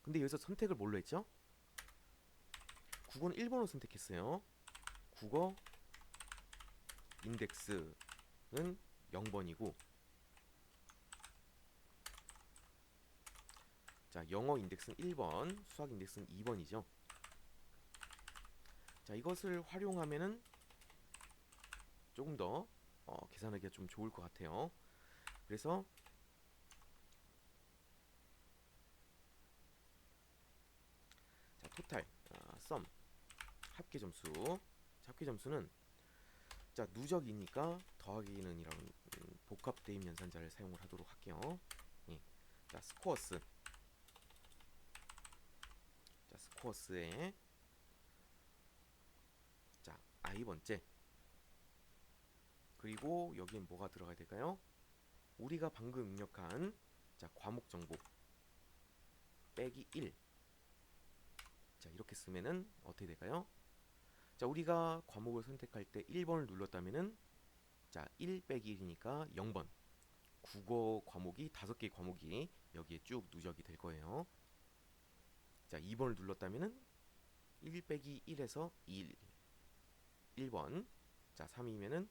Speaker 1: 근데 여기서 선택을 뭘로 했죠? 국어는 1번을 선택했어요. 국어 인덱스는 0번이고 자, 영어 인덱스는 1번, 수학 인덱스는 2번이죠. 자, 이것을 활용하면은 조금 더 계산하기가 좀 좋을 것 같아요. 그래서 자, 토탈, 썸, 합계 점수. 자, 합계 점수는 자, 누적이니까 더하기는 이런 복합 대입 연산자를 사용을 하도록 할게요. 예. 자, 스코어스. 자, 스코어스에 자, i번째. 그리고 여기엔 뭐가 들어가야 될까요? 우리가 방금 입력한 자, 과목 정보 빼기 1. 자, 이렇게 쓰면은 어떻게 될까요? 자, 우리가 과목을 선택할 때 1번을 눌렀다면은 자, 1 빼기 1이니까 0번. 국어 과목이 5개 과목이 여기에 쭉 누적이 될 거예요. 자, 2번을 눌렀다면은 1 빼기 1에서 1번. 자, 3이면은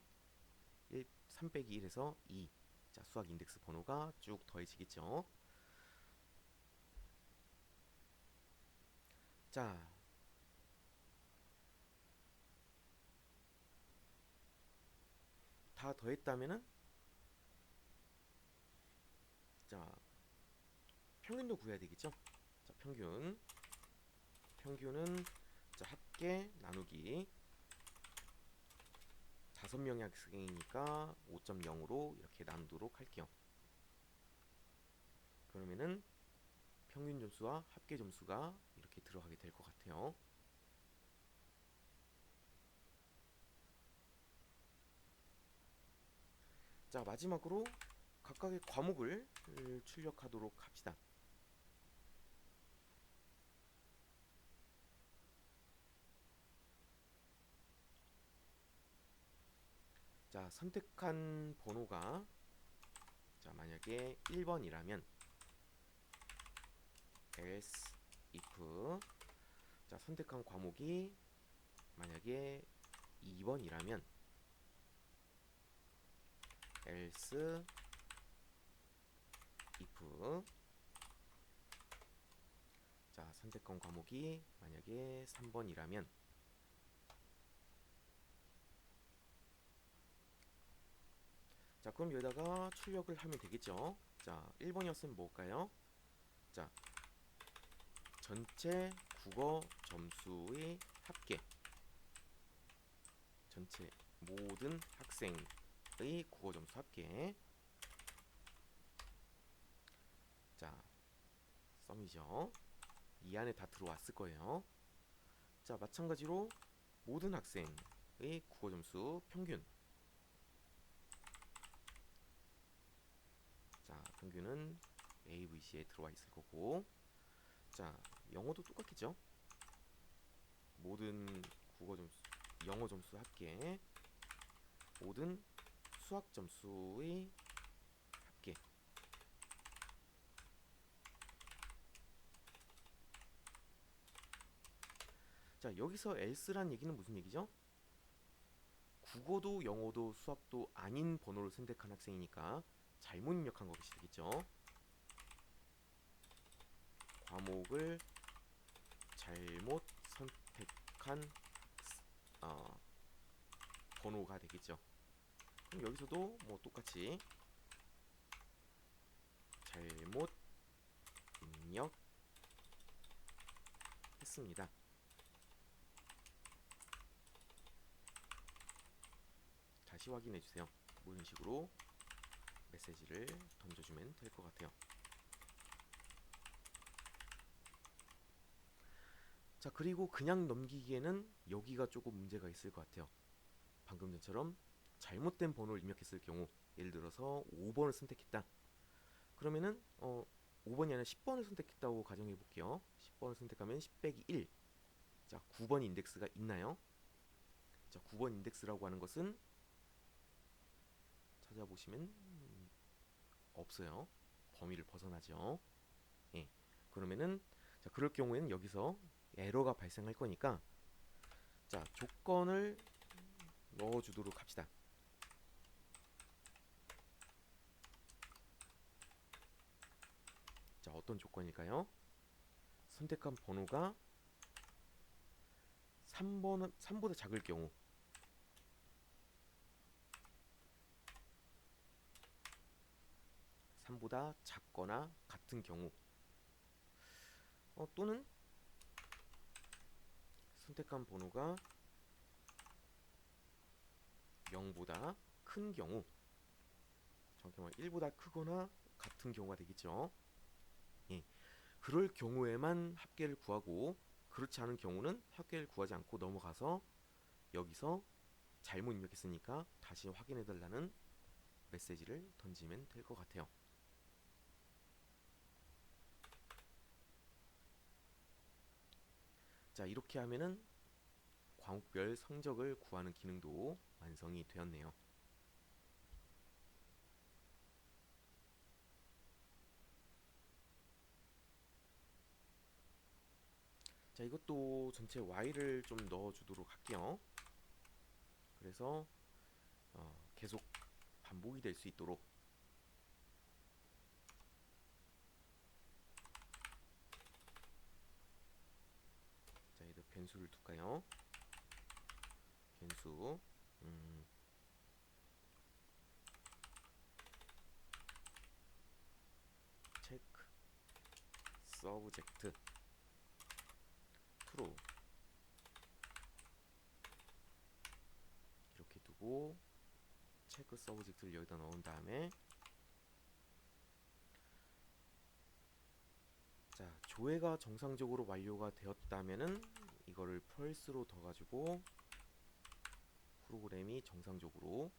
Speaker 1: 3 빼기 1에서 2. 자, 수학 인덱스 번호가 쭉 더해지겠죠. 자, 다 더했다면은 자, 평균도 구해야 되겠죠. 자, 평균은 자, 합계 나누기 5명의 학생이니까 5.0으로 이렇게 나누도록 할게요. 그러면은 평균 점수와 합계 점수가 이렇게 들어가게 될 것 같아요. 자, 마지막으로 각각의 과목을 출력하도록 합시다. 자, 선택한 번호가 자, 만약에 1번이라면 else if 자, 선택한 과목이 만약에 2번이라면 else if 자, 선택한 과목이 만약에 3번이라면 자, 그럼 여기다가 출력을 하면 되겠죠. 자, 1번이었으면 뭘까요? 자, 전체 국어 점수의 합계 전체 모든 학생의 국어 점수 합계 자, 썸이죠. 이 안에 다 들어왔을 거예요. 자, 마찬가지로 모든 학생의 국어 점수 평균 자, 평균은 AVC에 들어와 있을 거고 자, 영어도 똑같겠죠. 모든 국어 점수 영어 점수 합계 모든 수학 점수의 합계 자, 여기서 else란 얘기는 무슨 얘기죠? 국어도 영어도 수학도 아닌 번호를 선택한 학생이니까 잘못 입력한 것이 되겠죠. 과목을 잘못 선택한 어, 번호가 되겠죠. 그럼 여기서도 뭐 똑같이 잘못 입력했습니다. 다시 확인해 주세요. 뭐 이런 식으로 메시지를 던져주면 될 것 같아요. 자, 그리고 그냥 넘기기에는 여기가 조금 문제가 있을 것 같아요. 방금 전처럼 잘못된 번호를 입력했을 경우, 예를 들어서 5번을 선택했다. 그러면은 5번이 아니라 10번을 선택했다고 가정해 볼게요. 10번을 선택하면 10 빼기 1. 자, 9번 인덱스가 있나요? 자, 9번 인덱스라고 하는 것은 찾아보시면 없어요. 범위를 벗어나죠. 예. 그러면은 자, 그럴 경우에는 여기서 에러가 발생할 거니까 자, 조건을 넣어 주도록 합시다. 자, 어떤 조건일까요? 선택한 번호가 3보다 작을 경우, 3보다 작거나 같은 경우, 또는 선택한 번호가 0보다 큰 경우, 정확히 말하면 1보다 크거나 같은 경우가 되겠죠. 예. 그럴 경우에만 합계를 구하고, 그렇지 않은 경우는 합계를 구하지 않고 넘어가서 여기서 잘못 입력했으니까 다시 확인해 달라는 메시지를 던지면 될 것 같아요. 자, 이렇게 하면은 과목별 성적을 구하는 기능도 완성이 되었네요. 자, 이것도 전체 y를 좀 넣어 주도록 할게요. 그래서 계속 반복이 될 수 있도록. 자, 얘도 변수를 둘까요? 변수 체크 서브젝트 true 이렇게 두고 체크 서브젝트를 여기다 넣은 다음에 자, 조회가 정상적으로 완료가 되었다면은 이거를 펄스로 더 가지고 프로그램이 정상적으로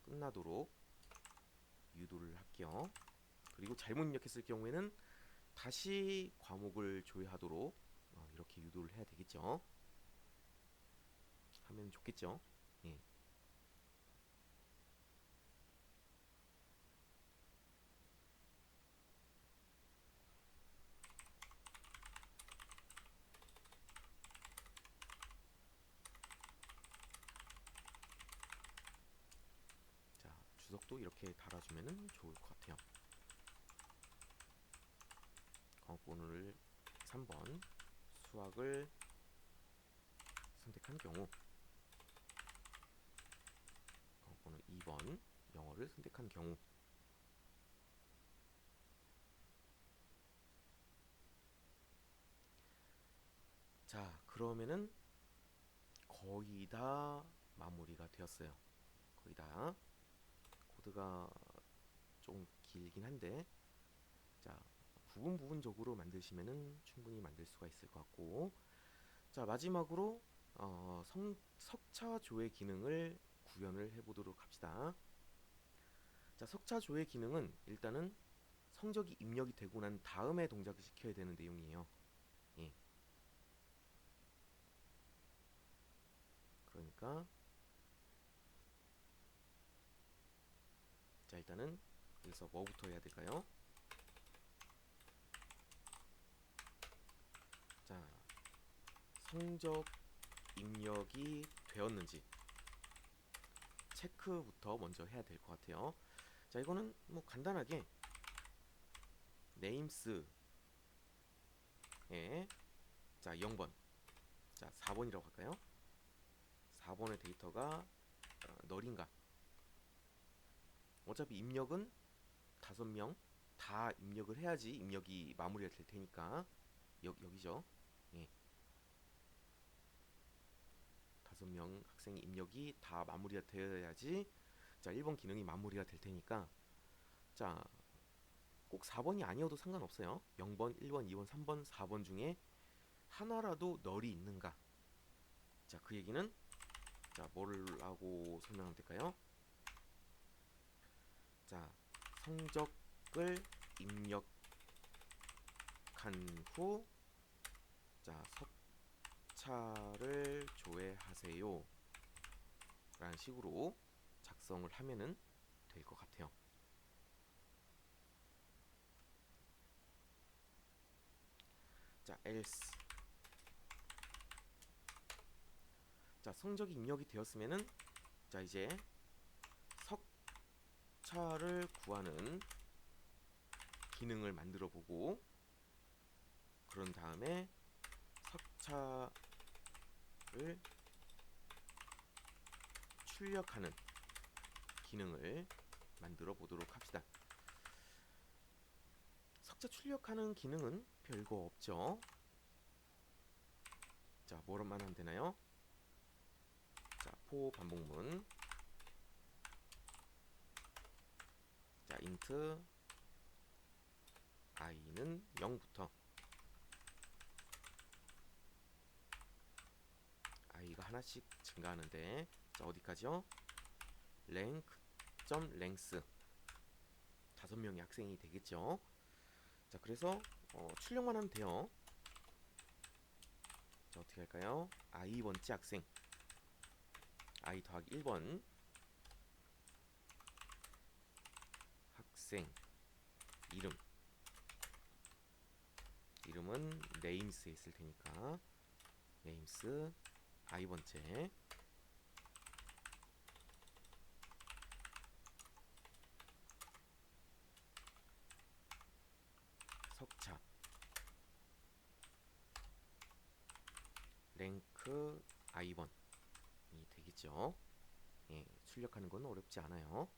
Speaker 1: 끝나도록 유도를 할게요. 그리고 잘못 입력했을 경우에는 다시 과목을 조회하도록 이렇게 유도를 해야 되겠죠. 하면 좋겠죠. 예. 자, 주석도 이렇게 달아주면 좋을 것 같아요. 과목번호를 3번, 수학을 선택한 경우, 과목번호 2번, 영어를 선택한 경우. 자, 그러면은 거의 다 마무리가 되었어요. 거의 다. 코드가 좀 길긴 한데, 자, 부분적으로 만드시면은 충분히 만들 수가 있을 것 같고, 자, 마지막으로 석차 조회 기능을 구현을 해보도록 합시다. 자, 석차 조회 기능은 일단은 성적이 입력이 되고 난 다음에 동작을 시켜야 되는 내용이에요. 예. 그러니까 자, 일단은 여기서 뭐부터 해야 될까요? 자, 성적 입력이 되었는지 체크부터 먼저 해야 될 것 같아요. 자, 이거는 뭐 간단하게 네임스에 자, 0번. 자, 4번이라고 할까요? 4번의 데이터가 널인가? 어차피 입력은 5명 다 입력을 해야지 입력이 마무리가 될 테니까 여기죠. 예. 5명 학생이 입력이 다 마무리가 되어야지 자, 1번 기능이 마무리가 될 테니까 자, 꼭 4번이 아니어도 상관없어요. 0번, 1번, 2번, 3번, 4번 중에 하나라도 널이 있는가? 자, 그 얘기는 자, 뭐라고 설명하면 될까요? 자, 성적을 입력한 후 자, 석차를 조회하세요 라는 식으로 작성을 하면은 될 것 같아요. 자, else. 자, 성적이 입력이 되었으면은 자, 이제 석차를 구하는 기능을 만들어 보고 그런 다음에 석차를 출력하는 기능을 만들어 보도록 합시다. 석차 출력하는 기능은 별거 없죠. 자, 뭐로만 하면 되나요? 자, for 반복문. 자, int i는 0부터 i가 하나씩 증가하는데 자, 어디까지요? length.length 5명의 학생이 되겠죠. 자, 그래서 출력만 하면 돼요. 자, 어떻게 할까요? i번째 학생 i 더하기 1번 학생 이름은 names에 있을 테니까 names i번째 석차 랭크 i번이 되겠죠. 예, 출력하는 건 어렵지 않아요.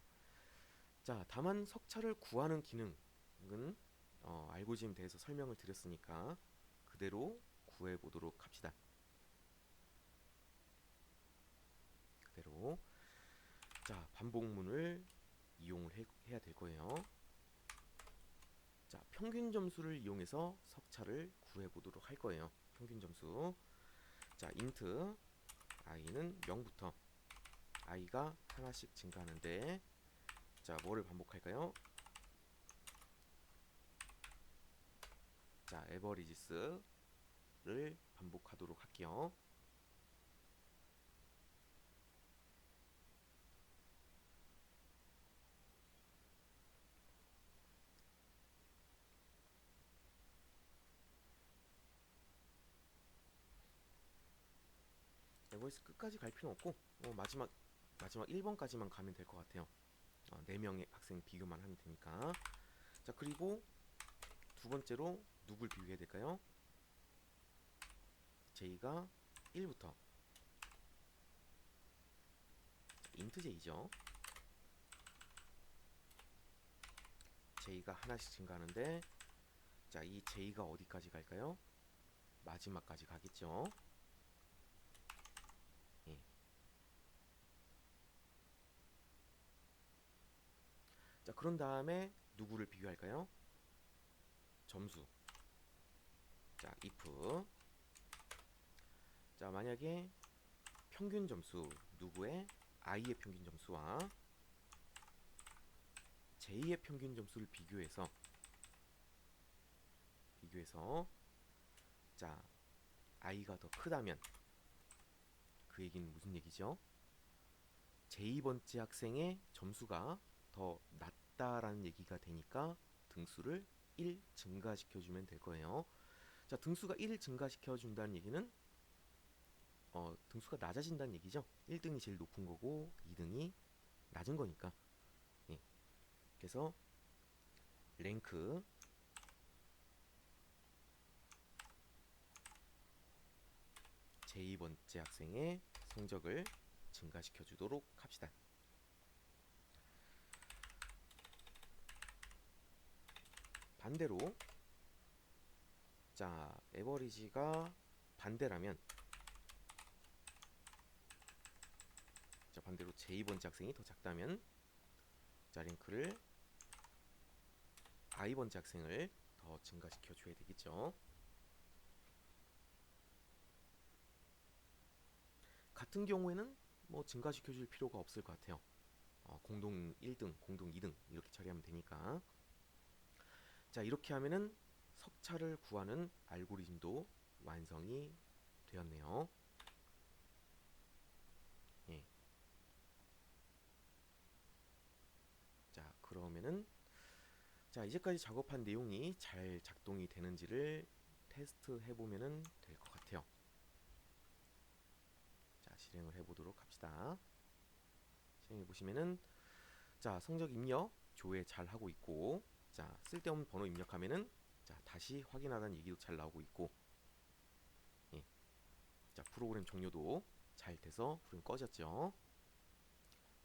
Speaker 1: 자, 다만 석차를 구하는 기능은 알고리즘에 대해서 설명을 드렸으니까 그대로 구해 보도록 합시다. 그대로 자, 반복문을 이용을 해야 될 거예요. 자, 평균 점수를 이용해서 석차를 구해 보도록 할 거예요. 평균 점수. 자, int i는 0부터 i가 하나씩 증가하는데 자, 뭐를 반복할까요? 자, averages를 반복하도록 할게요. 에버리지 끝까지 갈 필요 없고 마지막 1번까지만 가면 될 것 같아요. 4명의 학생 비교만 하면 되니까. 자, 그리고 두 번째로 누굴 비교해야 될까요? j가 1부터 int j죠. j가 하나씩 증가하는데 자, 이 j가 어디까지 갈까요? 마지막까지 가겠죠. 예. 자, 그런 다음에 누구를 비교할까요? 점수. 자, if 자, 만약에 평균 점수 누구의 i의 평균 점수와 j의 평균 점수를 비교해서 자, i가 더 크다면 그 얘기는 무슨 얘기죠? j번째 학생의 점수가 더 낮다라는 얘기가 되니까 등수를 1 증가시켜주면 될 거예요. 자, 등수가 1 증가시켜준다는 얘기는 등수가 낮아진다는 얘기죠. 1등이 제일 높은 거고 2등이 낮은 거니까. 예. 그래서 랭크 제2번째 학생의 성적을 증가시켜 주도록 합시다. 반대로 자, 에버리지가 반대라면 자, 반대로 제2번째 학생이 더 작다면 자, 랭크를 i번째 학생을 더 증가시켜 줘야 되겠죠. 같은 경우에는 뭐 증가시켜 줄 필요가 없을 것 같아요. 공동 1등, 공동 2등 이렇게 처리하면 되니까. 자, 이렇게 하면은 석차를 구하는 알고리즘도 완성이 되었네요. 예. 자, 그러면은 자, 이제까지 작업한 내용이 잘 작동이 되는지를 테스트 해보면은 될 것 같아요. 자, 실행을 해보도록 합시다. 실행해 보시면은 자, 성적 입력 조회 잘 하고 있고, 자, 쓸데없는 번호 입력하면은 자, 다시 확인하라는 얘기도 잘 나오고 있고, 예. 자, 프로그램 종료도 잘 돼서 프로그램 꺼졌죠.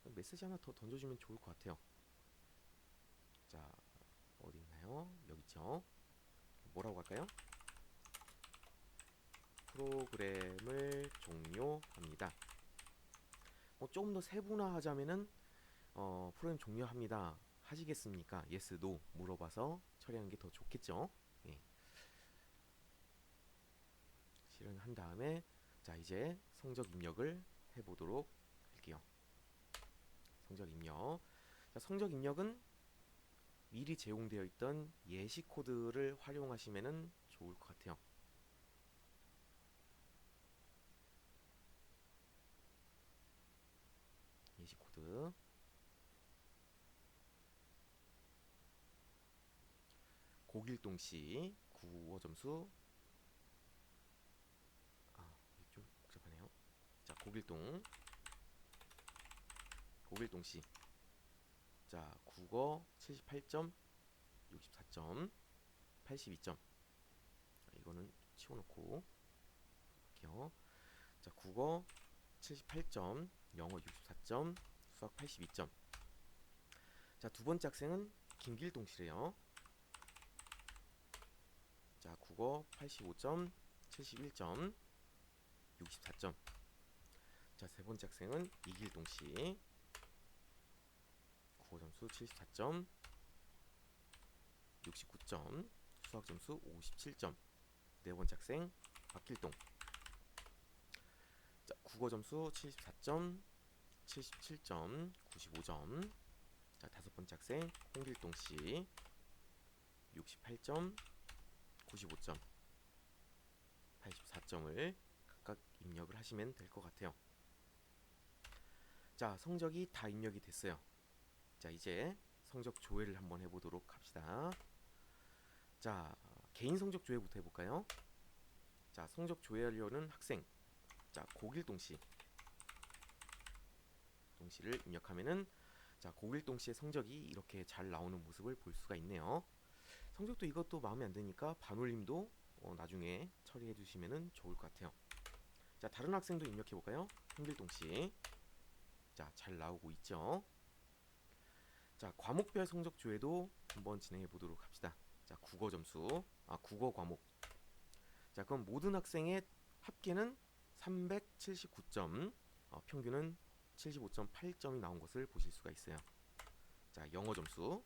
Speaker 1: 메시지 하나 더 던져주면 좋을 것 같아요. 자, 어디 있나요? 여기 있죠. 뭐라고 할까요? 프로그램을 종료합니다. 조금 더 세분화하자면은 프로그램 종료합니다. 하시겠습니까? yes, no 물어봐서 처리하는 게 더 좋겠죠. 예. 실행한 다음에 자, 이제 성적 입력을 해보도록 할게요. 성적 입력. 자, 성적 입력은 미리 제공되어 있던 예시 코드를 활용하시면 좋을 것 같아요. 예시 코드. 고길동씨 국어 점수. 이게 좀 복잡하네요. 자, 고길동씨. 자, 국어 78점, 64점, 82점. 이거는 치워놓고 할게요. 자, 국어 78점, 영어 64점, 수학 82점. 자, 두 번째 학생은 김길동 씨래요. 자, 국어 85점, 71점, 64점. 자, 세 번째 학생은 이길동 씨. 국어 점수 74점, 69점, 수학 점수 57점. 네 번째 학생 박길동. 자, 국어 점수 74점, 77점, 95점. 자, 다섯 번째 학생 홍길동 씨. 68점, 95점, 84점을 각각 입력을 하시면 될 것 같아요. 자, 성적이 다 입력이 됐어요. 자, 이제 성적 조회를 한번 해보도록 합시다. 자, 개인 성적 조회부터 해볼까요? 자, 성적 조회하려는 학생. 자, 고길동 씨. 동씨를 입력하면은 자, 고길동 씨의 성적이 이렇게 잘 나오는 모습을 볼 수가 있네요. 성적도 이것도 마음에 안 드니까 반올림도 나중에 처리해 주시면 좋을 것 같아요. 자, 다른 학생도 입력해 볼까요? 홍길동 씨. 자, 잘 나오고 있죠. 자, 과목별 성적 조회도 한번 진행해 보도록 합시다. 자, 국어 점수. 국어 과목. 자, 그럼 모든 학생의 합계는 379점, 평균은 75.8점이 나온 것을 보실 수가 있어요. 자, 영어 점수.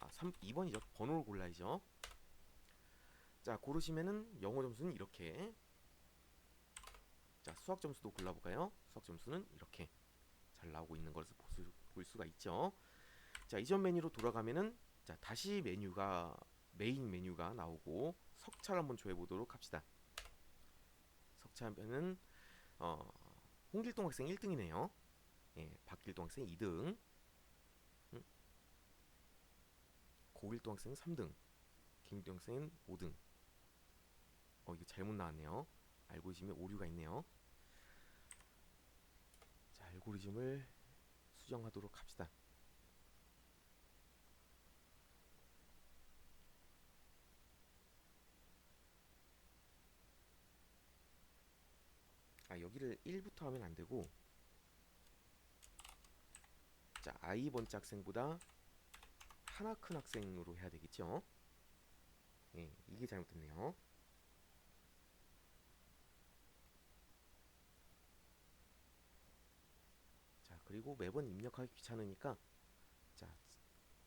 Speaker 1: 2번이죠. 번호를 골라야죠. 자, 고르시면은 영어 점수는 이렇게. 자, 수학 점수도 골라볼까요? 수학 점수는 이렇게 잘 나오고 있는 것을 볼 수가 있죠. 자, 이전 메뉴로 돌아가면은 자, 다시 메인 메뉴가 나오고 석차를 한번 조회해보도록 합시다. 석차하면은 홍길동 학생 1등이네요. 예, 박길동 학생 2등, 고길동 학생 3등, 김길동 학생은 5등. 이거 잘못 나왔네요. 알고리즘에 오류가 있네요. 자, 알고리즘을 수정하도록 합시다. 여기를 1부터 하면 안 되고, 자, i번째 학생보다 하나 큰 학생으로 해야 되겠죠? 예, 이게 잘못됐네요. 자, 그리고 매번 입력하기 귀찮으니까, 자,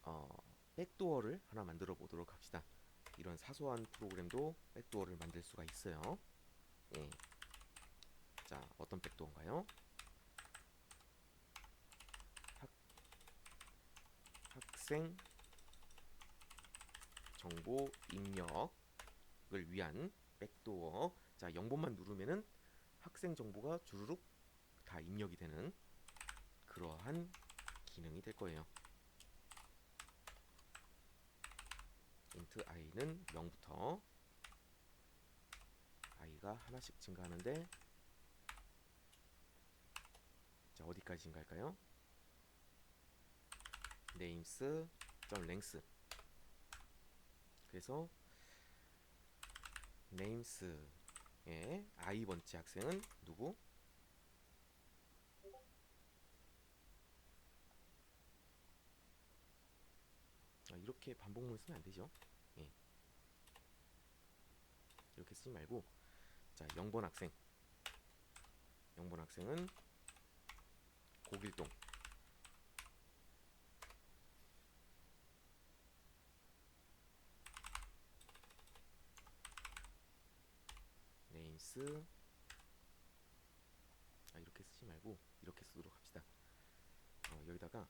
Speaker 1: 어, 백도어를 하나 만들어 보도록 합시다. 이런 사소한 프로그램도 백도어를 만들 수가 있어요. 예. 자, 어떤 백도어인가요? 학생 정보 입력을 위한 백도어. 자, 0번만 누르면은 학생 정보가 주르륵 다 입력이 되는 그러한 기능이 될 거예요. int i는 0부터 i가 하나씩 증가하는데, 자, 어디까지 증가할까요? names.length. 그래서 names의 i번째 학생은 누구? 이렇게 반복문을 쓰면 안 되죠. 예. 이렇게 쓰지 말고, 자, 0번 학생. 0번 학생은 고길동. names. 이렇게 쓰지 말고 이렇게 쓰도록 합시다. 여기다가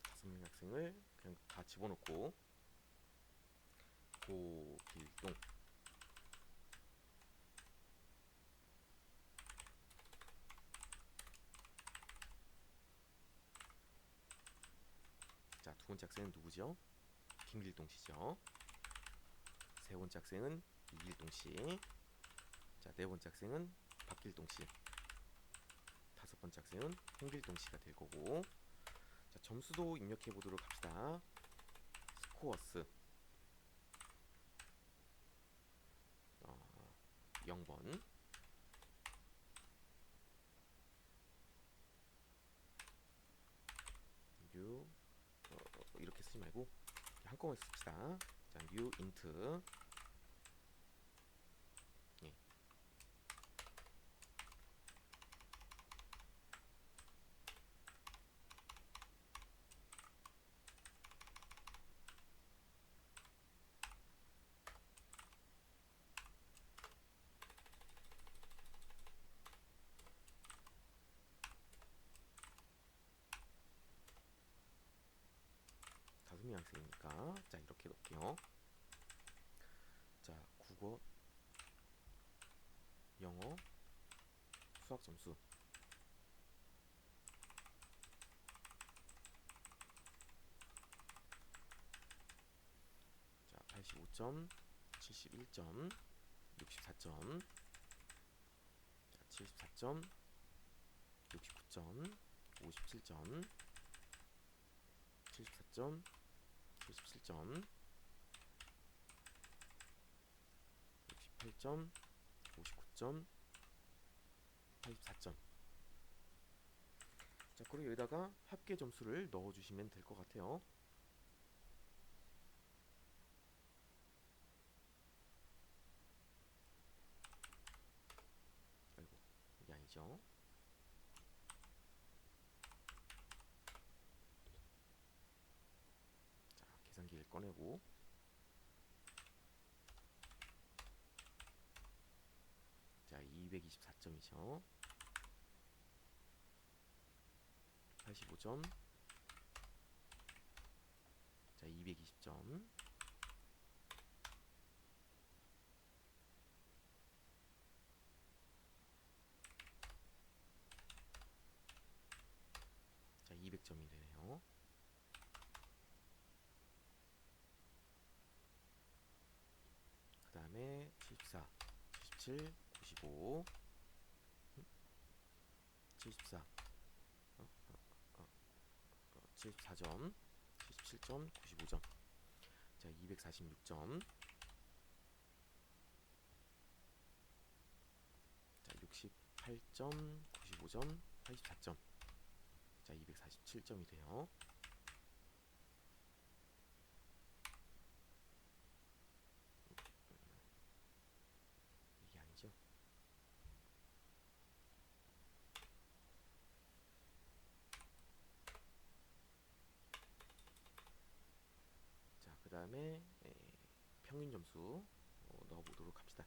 Speaker 1: 다섯 명의 학생을 그냥 다 집어넣고 고길동. 자, 두 번째 학생은 누구죠? 김길동 씨죠. 세 번째 학생은 이길동 씨. 자, 네 번째 학생은 박길동 씨. 다섯 번째 학생은 홍길동 씨가 될 거고, 자, 점수도 입력해 보도록 합시다. 스코어스 0번. new 이렇게 쓰지 말고 한꺼번에 씁시다. 자, new int. 예. 다섯 명 학생이니까, 자, 이렇게 넣을게요. 자, 국어, 영어, 수학 점수. 자, 85점, 71점, 64점, 자, 74점, 69점, 57점, 74점, 77점, 68점, 59점, 84점. 자, 그리고 여기다가 합계 점수를 넣어주시면 될 것 같아요. 아이고, 이게 아니죠. 자, 계산기를 꺼내고, 자, 224점이죠. 85점, 자, 220점, 자, 200점이 되네요. 그 다음에 74, 77, 95, 74, 74점, 77점, 95점, 자 246점, 자 68점, 95점, 84점, 자 247점이 돼요. 이게 아니죠? 자, 그 다음에 평균 점수 넣어보도록 합시다.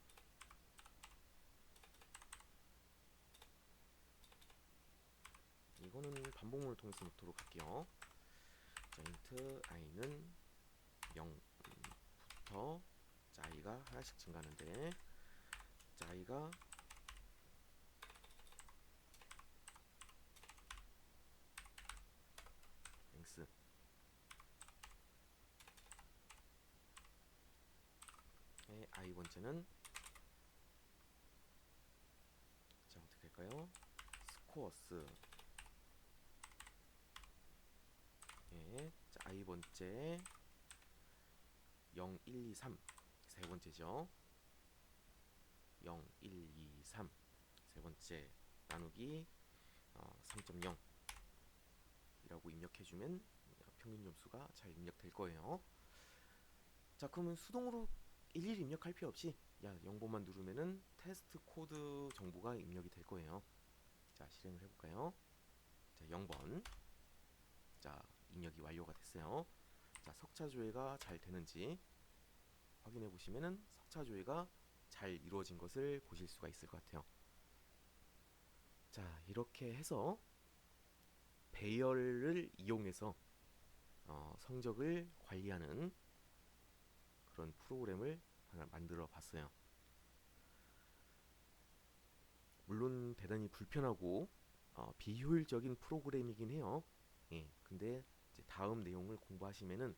Speaker 1: 이거는 반복문을 통해서 넣도록 할게요. 자, 인트 i는 0부터 자, i가 하나씩 증가하는데 자, i가 x i 번째는 자, 어떻게 할까요? 스코어스 자, i 번째 0, 1, 2, 3 세 번째죠. 0, 1, 2, 3 세 번째 나누기 3.0 이라고 입력해주면 평균 점수가 잘 입력될 거예요. 자, 그러면 수동으로 일일이 입력할 필요 없이 0번만 누르면은 테스트 코드 정보가 입력이 될 거예요. 자, 실행을 해볼까요? 자, 0번 자, 입력이 완료가 됐어요. 자, 석차 조회가 잘 되는지 확인해 보시면은 석차 조회가 잘 이루어진 것을 보실 수가 있을 것 같아요. 자, 이렇게 해서 배열을 이용해서 성적을 관리하는 그런 프로그램을 하나 만들어 봤어요. 물론 대단히 불편하고 비효율적인 프로그램이긴 해요. 예, 근데 이제 다음 내용을 공부하시면은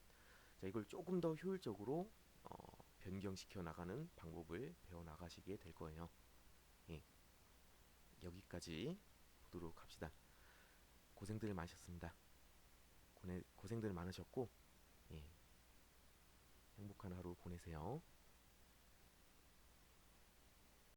Speaker 1: 자, 이걸 조금 더 효율적으로 변경시켜 나가는 방법을 배워 나가시게 될 거예요. 예, 여기까지 보도록 합시다. 고생들 많으셨습니다. 고생들 많으셨고 예, 행복한 하루 보내세요.